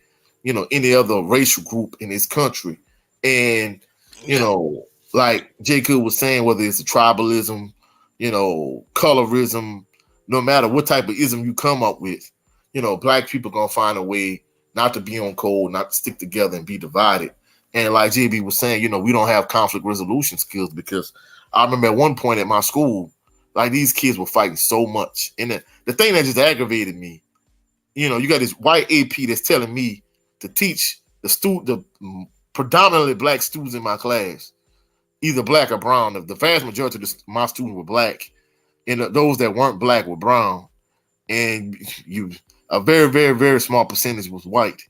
other racial group in this country. And, you know, like Jacob was saying, whether it's a tribalism, you know, colorism, no matter what type of ism you come up with, you know, black people gonna find a way not to be on code, not to stick together and be divided. And like JB was saying, you know, we don't have conflict resolution skills because I remember at one point at my school, like these kids were fighting so much. And the thing that just aggravated me, you know, you got this white AP that's telling me to teach the predominantly black students in my class, either black or brown. The vast majority of my students were black, and those that weren't black were brown, and a very, very, very small percentage was white.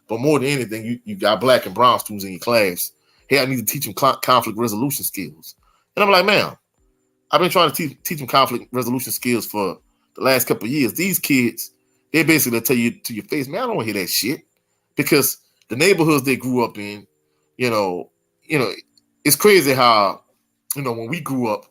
But more than anything, you got black and brown students in your class. Hey, I need to teach them conflict resolution skills. And I'm like, man, I've been trying to teach them conflict resolution skills for the last couple of years. These kids, they basically tell you to your face, man, I don't want to hear that shit. Because the neighborhoods they grew up in, you know, it's crazy how, you know, when we grew up,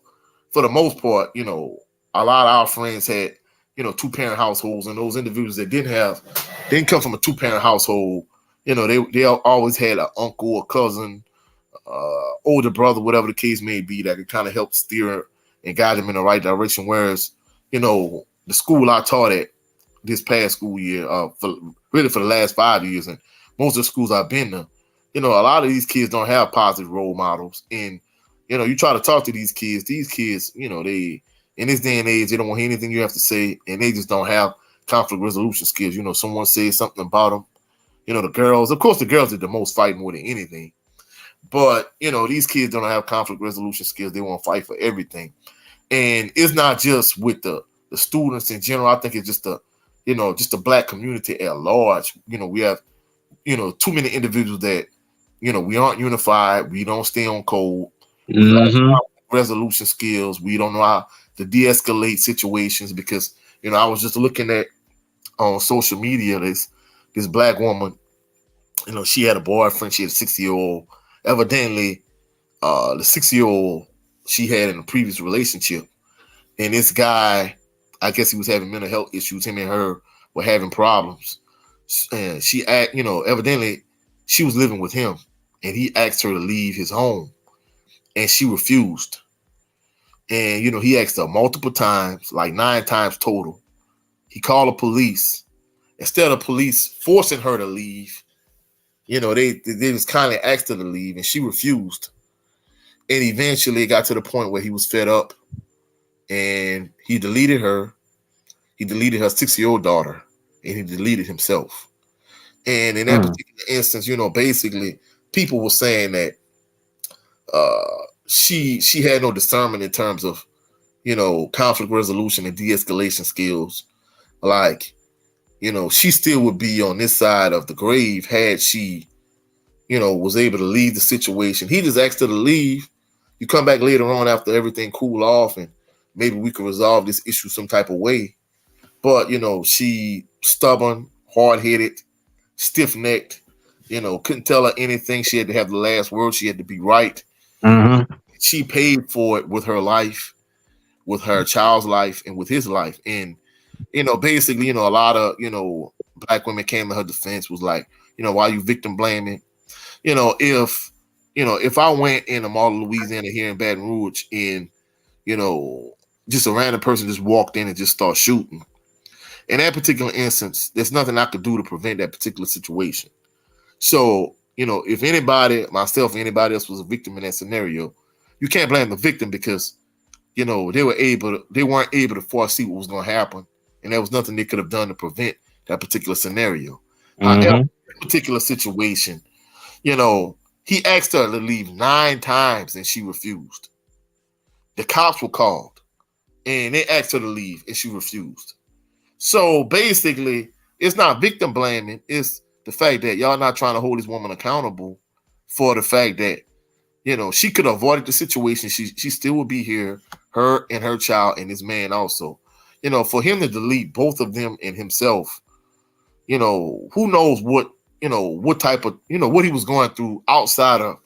for the most part, you know, a lot of our friends had, you know, 2-parent households, and those individuals that didn't come from a 2-parent household, you know, they always had an uncle or cousin, older brother, whatever the case may be, that could kind of help steer and guide them in the right direction. Whereas, you know, the school I taught at this past school year, for the last 5 years, and most of the schools I've been to, you know, a lot of these kids don't have positive role models. And, you know, you try to talk to these kids, you know, they, in this day and age, they don't want to hear anything you have to say, and they just don't have conflict resolution skills. You know, someone says something about them. You know, the girls did the most fighting more than anything. But, you know, these kids don't have conflict resolution skills. They want to fight for everything. And it's not just with the students in general. I think it's just the black community at large. You know, we have, you know, too many individuals that, you know, we aren't unified. We don't stay on code. Mm-hmm. Resolution skills. We don't know how to de-escalate situations because, you know, I was just looking at on social media this black woman, you know, she had a boyfriend. She had a 60-year-old. Evidently, the 60-year-old she had in a previous relationship, and this guy, I guess he was having mental health issues. Him and her were having problems, and you know, evidently she was living with him, and he asked her to leave his home, and she refused. And, you know, he asked her multiple times, like 9 times total. He called the police. Instead of police forcing her to leave, you know, they just kind of asked her to leave, and she refused. And eventually it got to the point where he was fed up, and he deleted her. He deleted her 6-year-old daughter, and he deleted himself. And in that particular instance, you know, basically people were saying that she had no discernment in terms of, you know, conflict resolution and de-escalation skills. Like, you know, she still would be on this side of the grave had she, you know, was able to leave the situation. He just asked her to leave. You come back later on after everything cool off, and maybe we could resolve this issue some type of way. But, you know, she stubborn, hard-headed, stiff-necked, you know, couldn't tell her anything. She had to have the last word. She had to be right. Mm-hmm. She paid for it with her life, with her child's life, and with his life. And, you know, basically, you know, a lot of, you know, black women came to her defense, was like, you know, why you victim blaming? You know, if I went in the mall of Louisiana here in Baton Rouge and, you know, just a random person just walked in and just started shooting, in that particular instance, there's nothing I could do to prevent that particular situation. So, you know, if anybody, myself or anybody else was a victim in that scenario, you can't blame the victim because, you know, they weren't able to foresee what was going to happen, and there was nothing they could have done to prevent that particular scenario. However, that particular situation, you know, he asked her to leave 9 times and she refused. The cops were called and they asked her to leave and she refused. So basically, it's not victim blaming. It's the fact that y'all not trying to hold this woman accountable for the fact that, you know, she could have avoided the situation. She still would be here, her and her child and this man also. You know, for him to delete both of them and himself, you know, who knows what, you know, what type of, you know, what he was going through outside of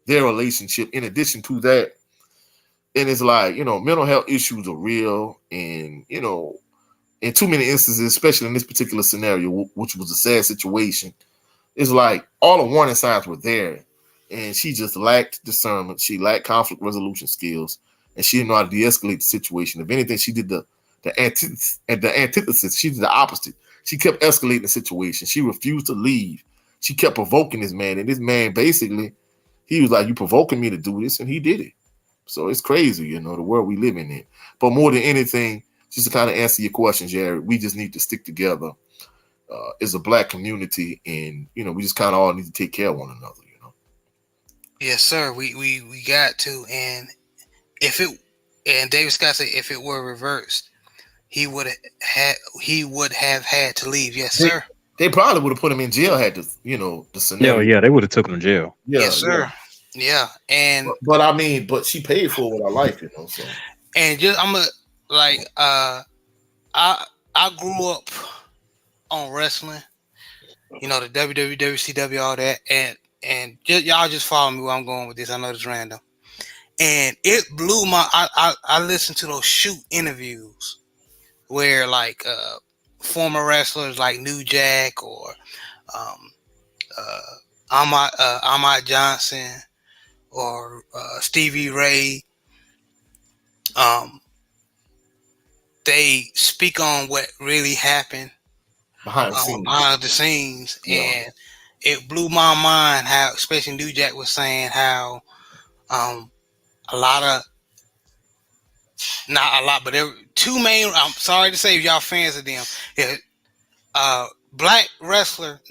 their relationship in addition to that. And it's like, you know, mental health issues are real. And, you know, in too many instances, especially in this particular scenario, which was a sad situation, it's like all the warning signs were there. And she just lacked discernment. She lacked conflict resolution skills. And she didn't know how to de-escalate the situation. If anything, she did the antithesis. She did the opposite. She kept escalating the situation. She refused to leave. she kept provoking this man, and this man basically, he was like, "You provoking me to do this," and he did it. So it's crazy, the world we live in. But more than anything, just to kind of answer your question, Jared, we just need to stick together as a black community, and we just kind of all need to take care of one another. Yes, sir. We got to, and David Scott said if it were reversed, he would have had to leave. Yes, sir. They probably would have put him in jail had the scenario. Yeah, they would have took him to jail. Yeah, yes, sir. Yeah, and but she paid for it with her life, So and just I grew up on wrestling, the WWE, WCW, all that, and y'all just follow me where I'm going with this. I know it's random, and it blew my. I listened to those shoot interviews where former wrestlers like New Jack or Ahmad Johnson or Stevie Ray. They speak on what really happened behind the scenes, and it blew my mind how, especially New Jack was saying how not a lot, but there were two main. I'm sorry to say, if y'all fans of them, black wrestler,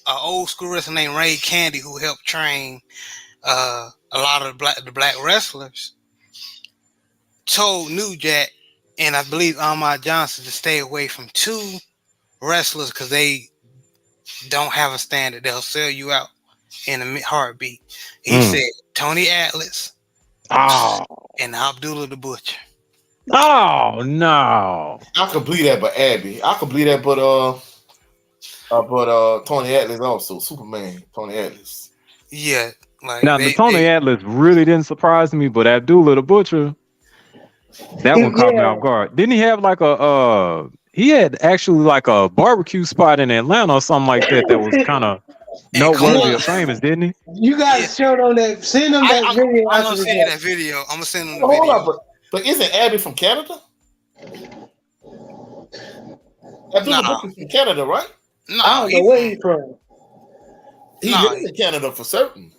old school wrestler named Ray Candy, who helped train a lot of the black wrestlers, told New Jack and I believe Ahmad Johnson to stay away from two wrestlers because they don't have a standard. They'll sell you out in a heartbeat. He said Tony Atlas and Abdullah the Butcher. Oh no! I could believe that, but Abby. I could believe that, but Tony Atlas also Superman. Tony Atlas. Yeah, the Tony Atlas really didn't surprise me, but Abdullah the Butcher, that one caught me off guard. Didn't he have he had actually a barbecue spot in Atlanta or something like that was kind of noteworthy of famous, didn't he? You guys showed on that. Send them that video. I'm gonna send you that video. I'm gonna send them the video. Hold on, but isn't Abby from Canada? Abdullah Butcher's from Canada, right? No, I don't know where he's from. He lives in Canada for certain.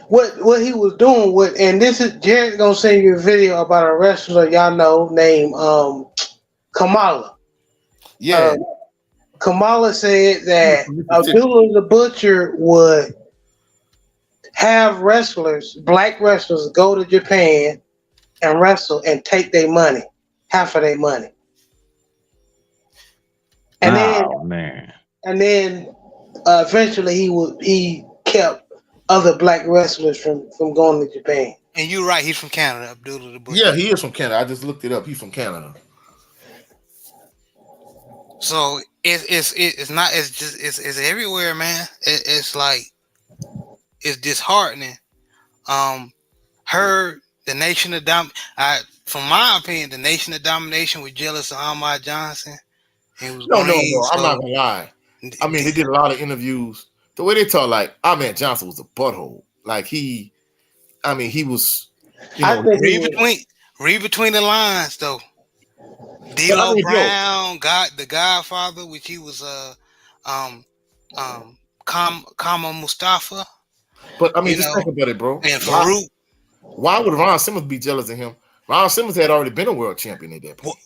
What he was doing with, and this is Jared gonna send you a video about a wrestler y'all know named Kamala. Yeah. Kamala said that Abdullah the Butcher would have black wrestlers, go to Japan and wrestle and take their money, half of their money. And then eventually he kept other black wrestlers from going to Japan. And you're right, he's from Canada, Abdullah the Butcher. Yeah, he is from Canada. I just looked it up. He's from Canada. So it's not, it's everywhere, man. It's disheartening. The Nation of from my opinion, the Nation of Domination was jealous of Ahmad Johnson. No, I'm not gonna lie. I mean, they did a lot of interviews. The way they talk, Ahmad Johnson was a butthole. He was. Read between the lines, though. D'Lo Brown, the Godfather, which he was Kama Mustafa. But just think about it, bro. And Farouk. Why would Ron Simmons be jealous of him? Ron Simmons had already been a world champion at that point.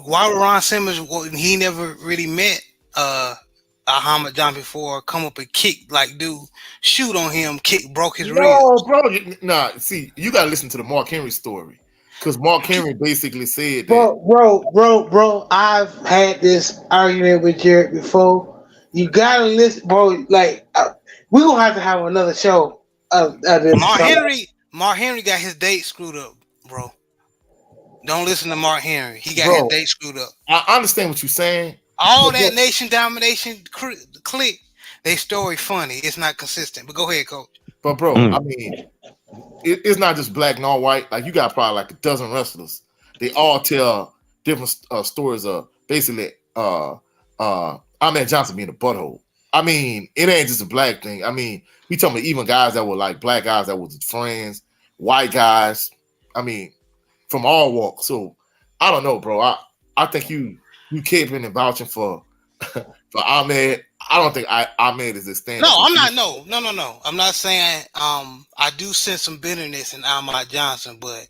Why would Ron Simmons? He never really met Ahmad Johnson before. Come up and kick shoot on him, broke his ribs. No, bro. See, you gotta listen to the Mark Henry story. Because Mark Henry basically said that. Bro, I've had this argument with Jared before. You gotta listen, bro. We're gonna have to have another show of this. Mark Henry got his date screwed up, bro. Don't listen to Mark Henry. He got his date screwed up. I understand what you're saying. All that Nation Domination clique, they story funny. It's not consistent. But go ahead, Coach. But bro, I mean, it's not just black nor white. You got probably a dozen wrestlers. They all tell different stories of basically Ahmed Johnson being a butthole. I mean, it ain't just a black thing. I mean, we talking about even guys that were black guys that was friends, white guys. I mean, from all walks. So I don't know, bro. I think you keeping and vouching for Ahmed. I don't think Ahmed is a stand. No, I'm not. No. I'm not saying. I do sense some bitterness in Ahmad Johnson, but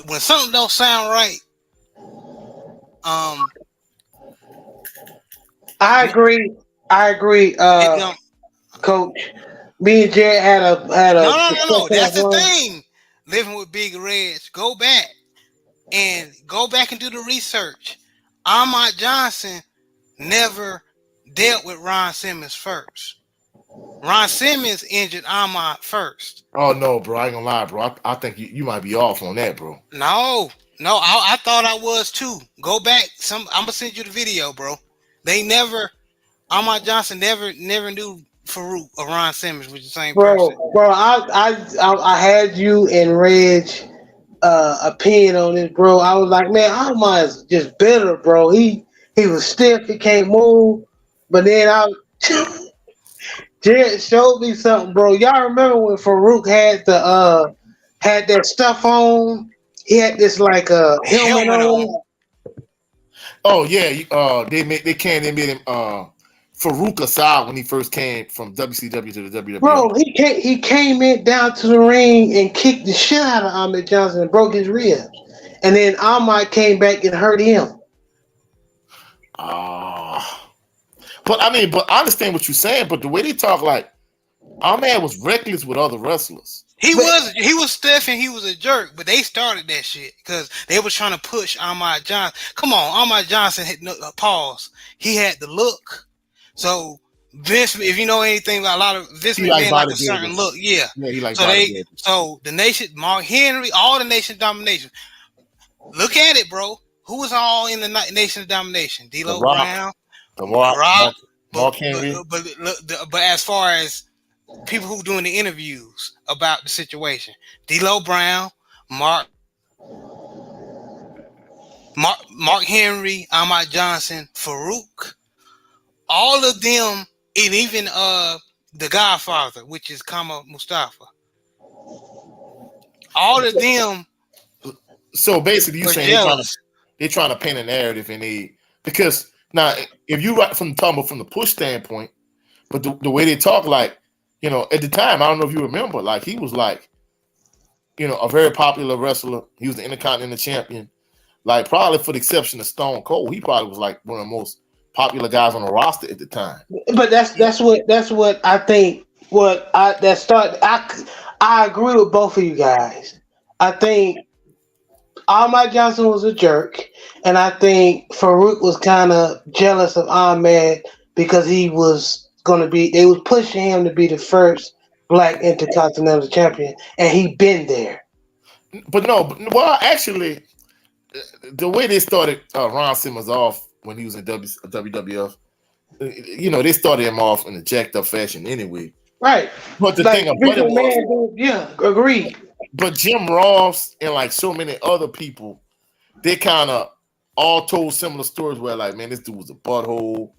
when something don't sound right, I agree. Coach. Me and Jared had a no. That's the thing. Living with Big Reg, go back and do the research. Ahmad Johnson never dealt with Ron Simmons first. Ron Simmons injured Ahmad first. Oh no, bro! I ain't gonna lie, bro. I think you might be off on that, bro. No, I thought I was too. Go back. I'm gonna send you the video, bro. Ahmad Johnson never knew Farouk or Ron Simmons was the same person. Bro, I had you and Reg opinion on this, bro. I was like, man, Ahmad's just bitter, bro. He was stiff, he can't move. But then Jared showed me something, bro. Y'all remember when Farouk had that stuff on? He had this like a helmet on. Oh yeah, they made him Farouk Assad when he first came from WCW to the WWE. Bro, he came in down to the ring and kicked the shit out of Ahmed Johnson and broke his ribs. And then Ahmad came back and hurt him. But I understand what you're saying, but the way they talk, like, Ahmed was reckless with other wrestlers. He was stiff and he was a jerk, but they started that shit because they were trying to push Ahmad Johnson. Come on, Ahmad Johnson had pause. He had the look. So Vince, if you know anything about a lot of Vince McMahon, like a certain look, yeah. He like so the nation, Mark Henry, all the Nation Domination. Look at it, bro. Who was all in the Nation Domination? D'Lo Brown, Mark Henry. But as far as people who doing the interviews about the situation, D'Lo Brown, Mark Henry, Ahmad Johnson, Farouk, all of them, and even the Godfather, which is Kama Mustafa, all of them. So basically, you're saying they're trying to paint a narrative, because now if you right from the push standpoint, but the way they talk, like, at the time, I don't know if you remember, like, he was like, a very popular wrestler. He was the Intercontinental Champion. Like, probably for the exception of Stone Cold, he probably was like one of the most popular guys on the roster at the time. But that's what I think. I agree with both of you guys. I think Ahmad Johnson was a jerk, and I think Farouk was kind of jealous of Ahmed because he was they was pushing him to be the first Black Intercontinental Champion, and he been there. But actually, the way they started Ron Simmons off when he was in WWF, they started him off in a jacked up fashion anyway. Right. But the thing about it was, yeah, agreed. But Jim Ross and like so many other people, they kind of all told similar stories where, like, man, this dude was a butthole.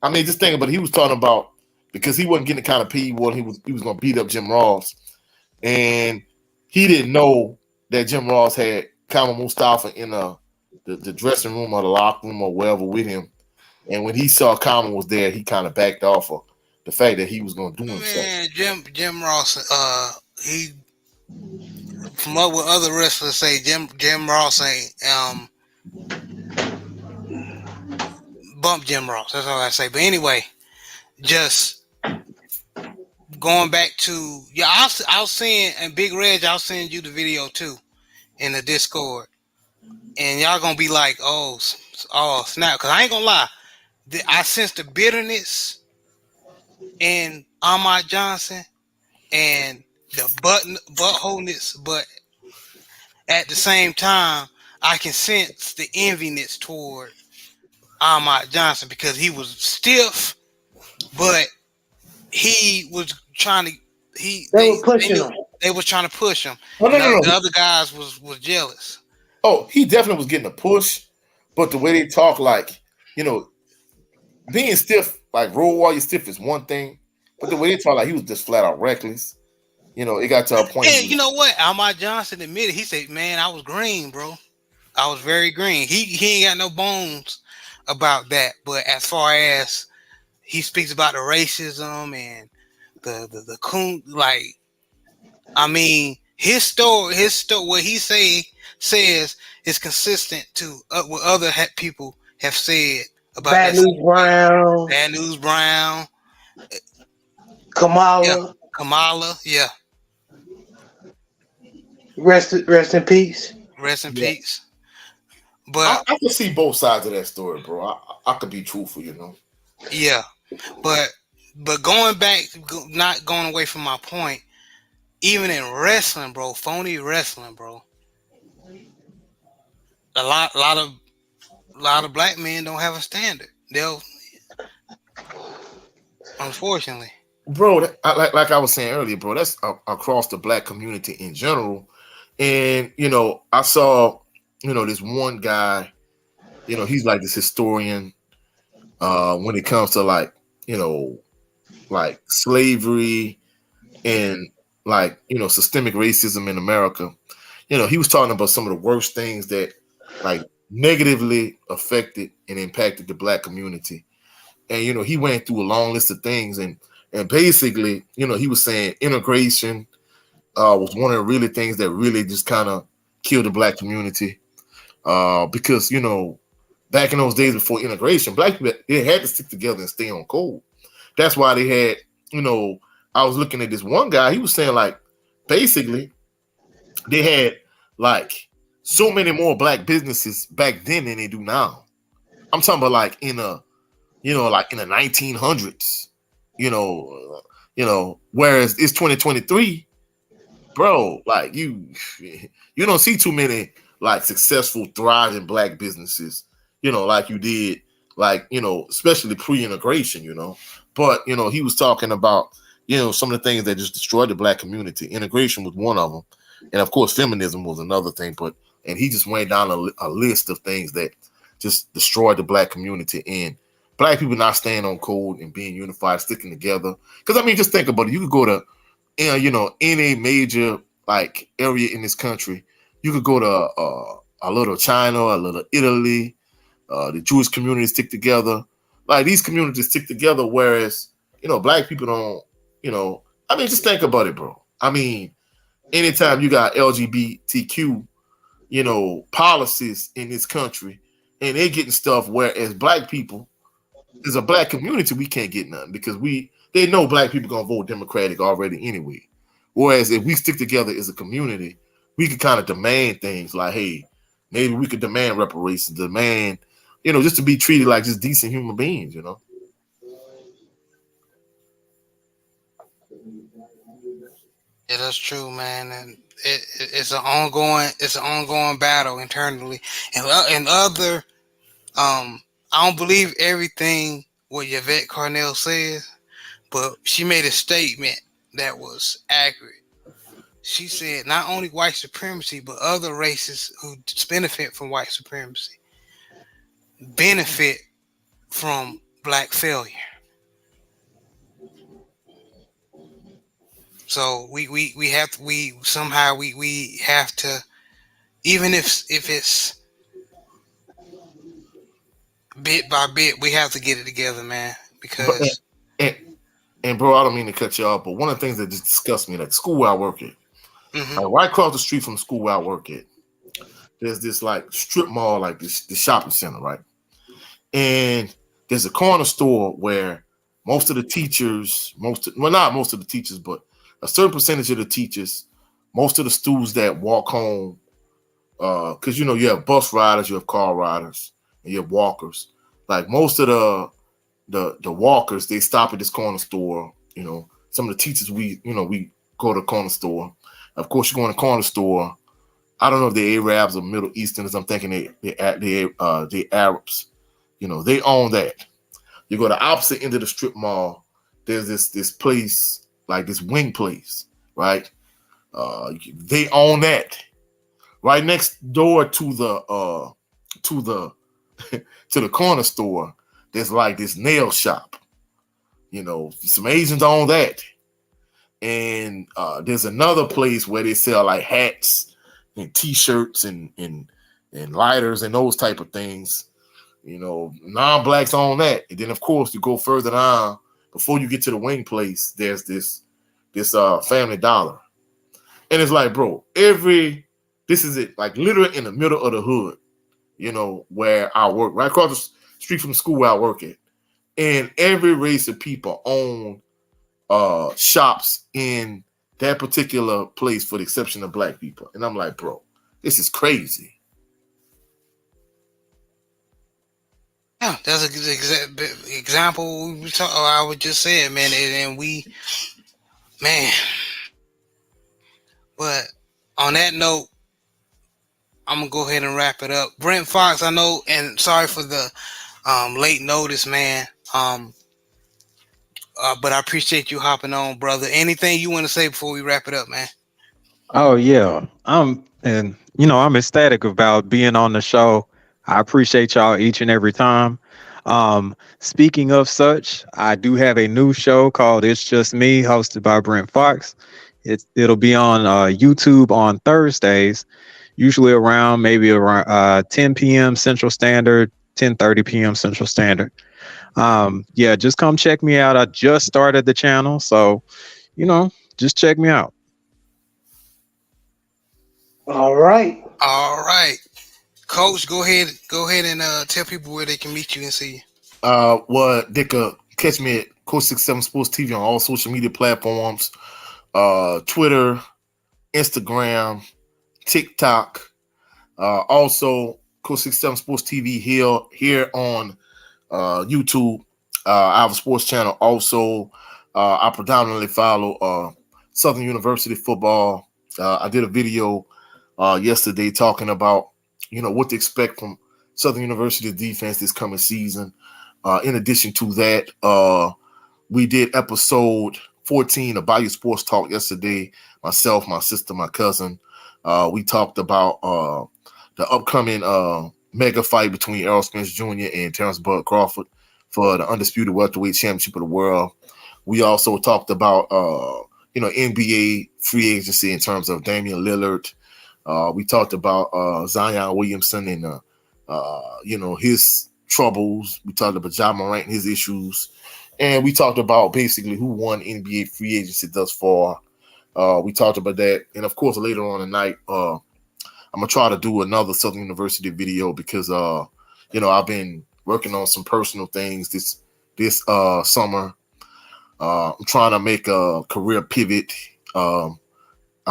I mean, just think about it. He was talking about, because he wasn't getting the kind of pay he was going to beat up Jim Ross, and he didn't know that Jim Ross had Kama Mustafa in the dressing room or the locker room or wherever with him. And when he saw Kama was there, he kind of backed off of the fact that he was going to do himself. Man, Jim Ross, he, from what other wrestlers say, Jim Ross ain't bump Jim Ross. That's all I say. But anyway, just going back to I was saying, and Big Reg, I'll send you the video too in the Discord, and y'all gonna be like, oh snap, because I ain't gonna lie, I sense the bitterness in Ahmad Johnson and the buttholeness, but at the same time, I can sense the enviness toward Ahmad Johnson because he was stiff, but he was trying to. They was trying to push him. No. The other guys was jealous. Oh, he definitely was getting a push, but the way they talk, like, being stiff, like Road Warrior stiff is one thing, but the way they talk, like, he was just flat out reckless. It got to a point. And you know what? Ahmad Johnson admitted, he said, "Man, I was green, bro. I was very green. He ain't got no bones about that. But as far as he speaks about the racism and the coon, like, I mean, his story, what he says is consistent to what other people have said about Bad that. News Brown, Bad News Brown, Kamala. Kamala, yeah. Rest in peace. Rest in Yeah. peace. But I can see both sides of that story, bro. I could be truthful, you know. yeah, but going back, not going away from my point. Even in wrestling, bro, phony wrestling, bro. A lot of black men don't have a standard. They'll, unfortunately, Bro, like I was saying earlier, bro, that's across the black community in general. And you know, I saw, you know, this one guy, you know, he's like this historian when it comes to like, you know, like slavery and like, you know, systemic racism in America. You know, he was talking about some of the worst things that like negatively affected and impacted the black community. And you know, he went through a long list of things, and basically, you know, he was saying integration was one of the really things that really just kind of killed the black community. Because you know, back in those days before integration, black people, they had to stick together and stay on code. That's why they had, you know, I was looking at this one guy, he was saying like basically they had like so many more black businesses back then than they do now. I'm talking about like in a, you know, like in the 1900s, you know, whereas it's 2023, bro, like you don't see too many like successful, thriving black businesses, you know, like you did, like, you know, especially pre-integration, you know. But, you know, he was talking about, you know, some of the things that just destroyed the black community. Integration was one of them. And of course, feminism was another thing. But, and he just went down a list of things that just destroyed the black community. And black people not staying on code and being unified, sticking together. Because, I mean, just think about it. You could go to, you know, any major like area in this country. You could go to a little China, a little Italy. The Jewish community stick together. Like these communities stick together, whereas, you know, black people don't, you know, I mean, just think about it, bro. I mean, anytime you got LGBTQ, you know, policies in this country and they're getting stuff, whereas black people, as a black community, we can't get nothing because they know black people gonna vote Democratic already anyway. Whereas if we stick together as a community, we can kind of demand things like, hey, maybe we could demand reparations, demand, you know, just to be treated like just decent human beings, you know. yeah, that's true, man. And it's an ongoing battle internally, and other. I don't believe everything what Yvette Carnell says, but she made a statement that was accurate. She said not only white supremacy, but other races who benefit from white supremacy benefit from black failure. So we have to, we have to, even if it's bit by bit, we have to get it together, man. Because and bro, I don't mean to cut you off, but one of the things that just disgusts me, like the school where I work at, right across the street from the school where I work at, there's this like strip mall, like this shopping center, right? And there's a corner store where most of the teachers, not most of the teachers, but a certain percentage of the teachers, most of the students that walk home, because you know you have bus riders, you have car riders, and you have walkers. Like most of the walkers, they stop at this corner store. You know, some of the teachers, we go to the corner store. Of course, you go in the corner store. I don't know if they're Arabs or Middle Easterners. I'm thinking they Arabs. You know, they own that. You go to the opposite end of the strip mall. There's this place, like this wing place, right? They own that. Right next door to the to the corner store, there's like this nail shop. You know, some Asians own that. And there's another place where they sell like hats and t-shirts and lighters and those type of things. You know, non-blacks on that. And then of course you go further down before you get to the wing place, there's this Family Dollar. And it's like, bro, this is it, like literally in the middle of the hood, you know, where I work, right across the street from the school where I work at. And every race of people own shops in that particular place for the exception of black people. And I'm like, bro, this is crazy. Yeah, that's a good example. I was just saying, man, and we, man. But on that note, I'm gonna go ahead and wrap it up. Brent Fox, I know, and sorry for the late notice, man. But I appreciate you hopping on, brother. Anything you want to say before we wrap it up, man? Oh yeah, I'm ecstatic about being on the show. I appreciate y'all each and every time. Speaking of such, I do have a new show called It's Just Me, hosted by Brent Fox. It'll be on YouTube on Thursdays, usually around 10 p.m. Central Standard, 10:30 p.m. Central Standard. Yeah, just come check me out. I just started the channel, so just check me out. All right. Coach, go ahead and tell people where they can meet you and see you. Well, they could catch me at Coach 67 Sports TV on all social media platforms, Twitter, Instagram, TikTok. Also, Coach 67 Sports TV here on YouTube. I have a sports channel. Also, I predominantly follow Southern University football. I did a video yesterday talking about what to expect from Southern University defense this coming season. In addition to that, we did episode 14 of Bayou Sports Talk yesterday. Myself, my sister, my cousin. We talked about the upcoming mega fight between Errol Spence Jr. and Terrence Bud Crawford for the undisputed welterweight championship of the world. We also talked about NBA free agency in terms of Damian Lillard. We talked about Zion Williamson and his troubles. We talked about Ja Morant and his issues, and we talked about basically who won NBA free agency thus far. We talked about that, and of course later on tonight, I'm gonna try to do another Southern University video because I've been working on some personal things this summer. I'm trying to make a career pivot. I'm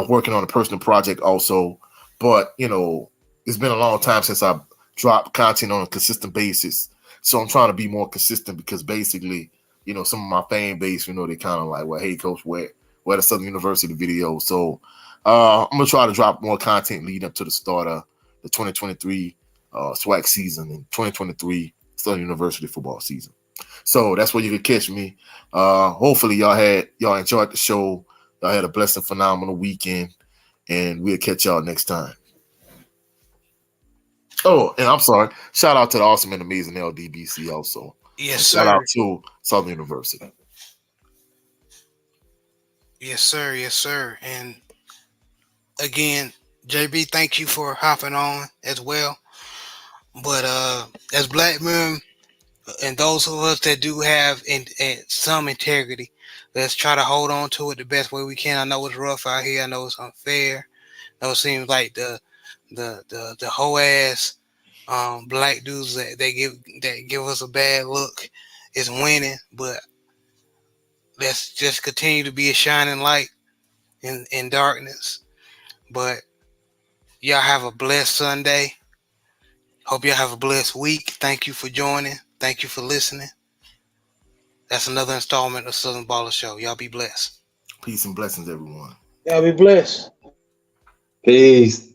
working on a personal project also, but it's been a long time since I've dropped content on a consistent basis. So I'm trying to be more consistent because basically, some of my fan base, they kind of like, well, hey, Coach, where the Southern University video? So I'm gonna try to drop more content leading up to the start of the 2023 SWAC season and 2023 Southern University football season. So that's where you can catch me. Hopefully y'all enjoyed the show. Y'all had a blessed and phenomenal weekend, and we'll catch y'all next time. Oh, and I'm sorry. Shout out to the awesome and amazing LDBC also. Yes, sir. Shout out to Southern University. Yes, sir. Yes, sir. And again, JB, thank you for hopping on as well. But as black men and those of us that do have some integrity, let's try to hold on to it the best way we can. I know it's rough out here. I know it's unfair. I know it seems like the whole ass black dudes that give us a bad look is winning. But let's just continue to be a shining light in darkness. But y'all have a blessed Sunday. Hope y'all have a blessed week. Thank you for joining. Thank you for listening. That's another installment of Southern Baller Show. Y'all be blessed. Peace and blessings, everyone. Y'all be blessed. Peace.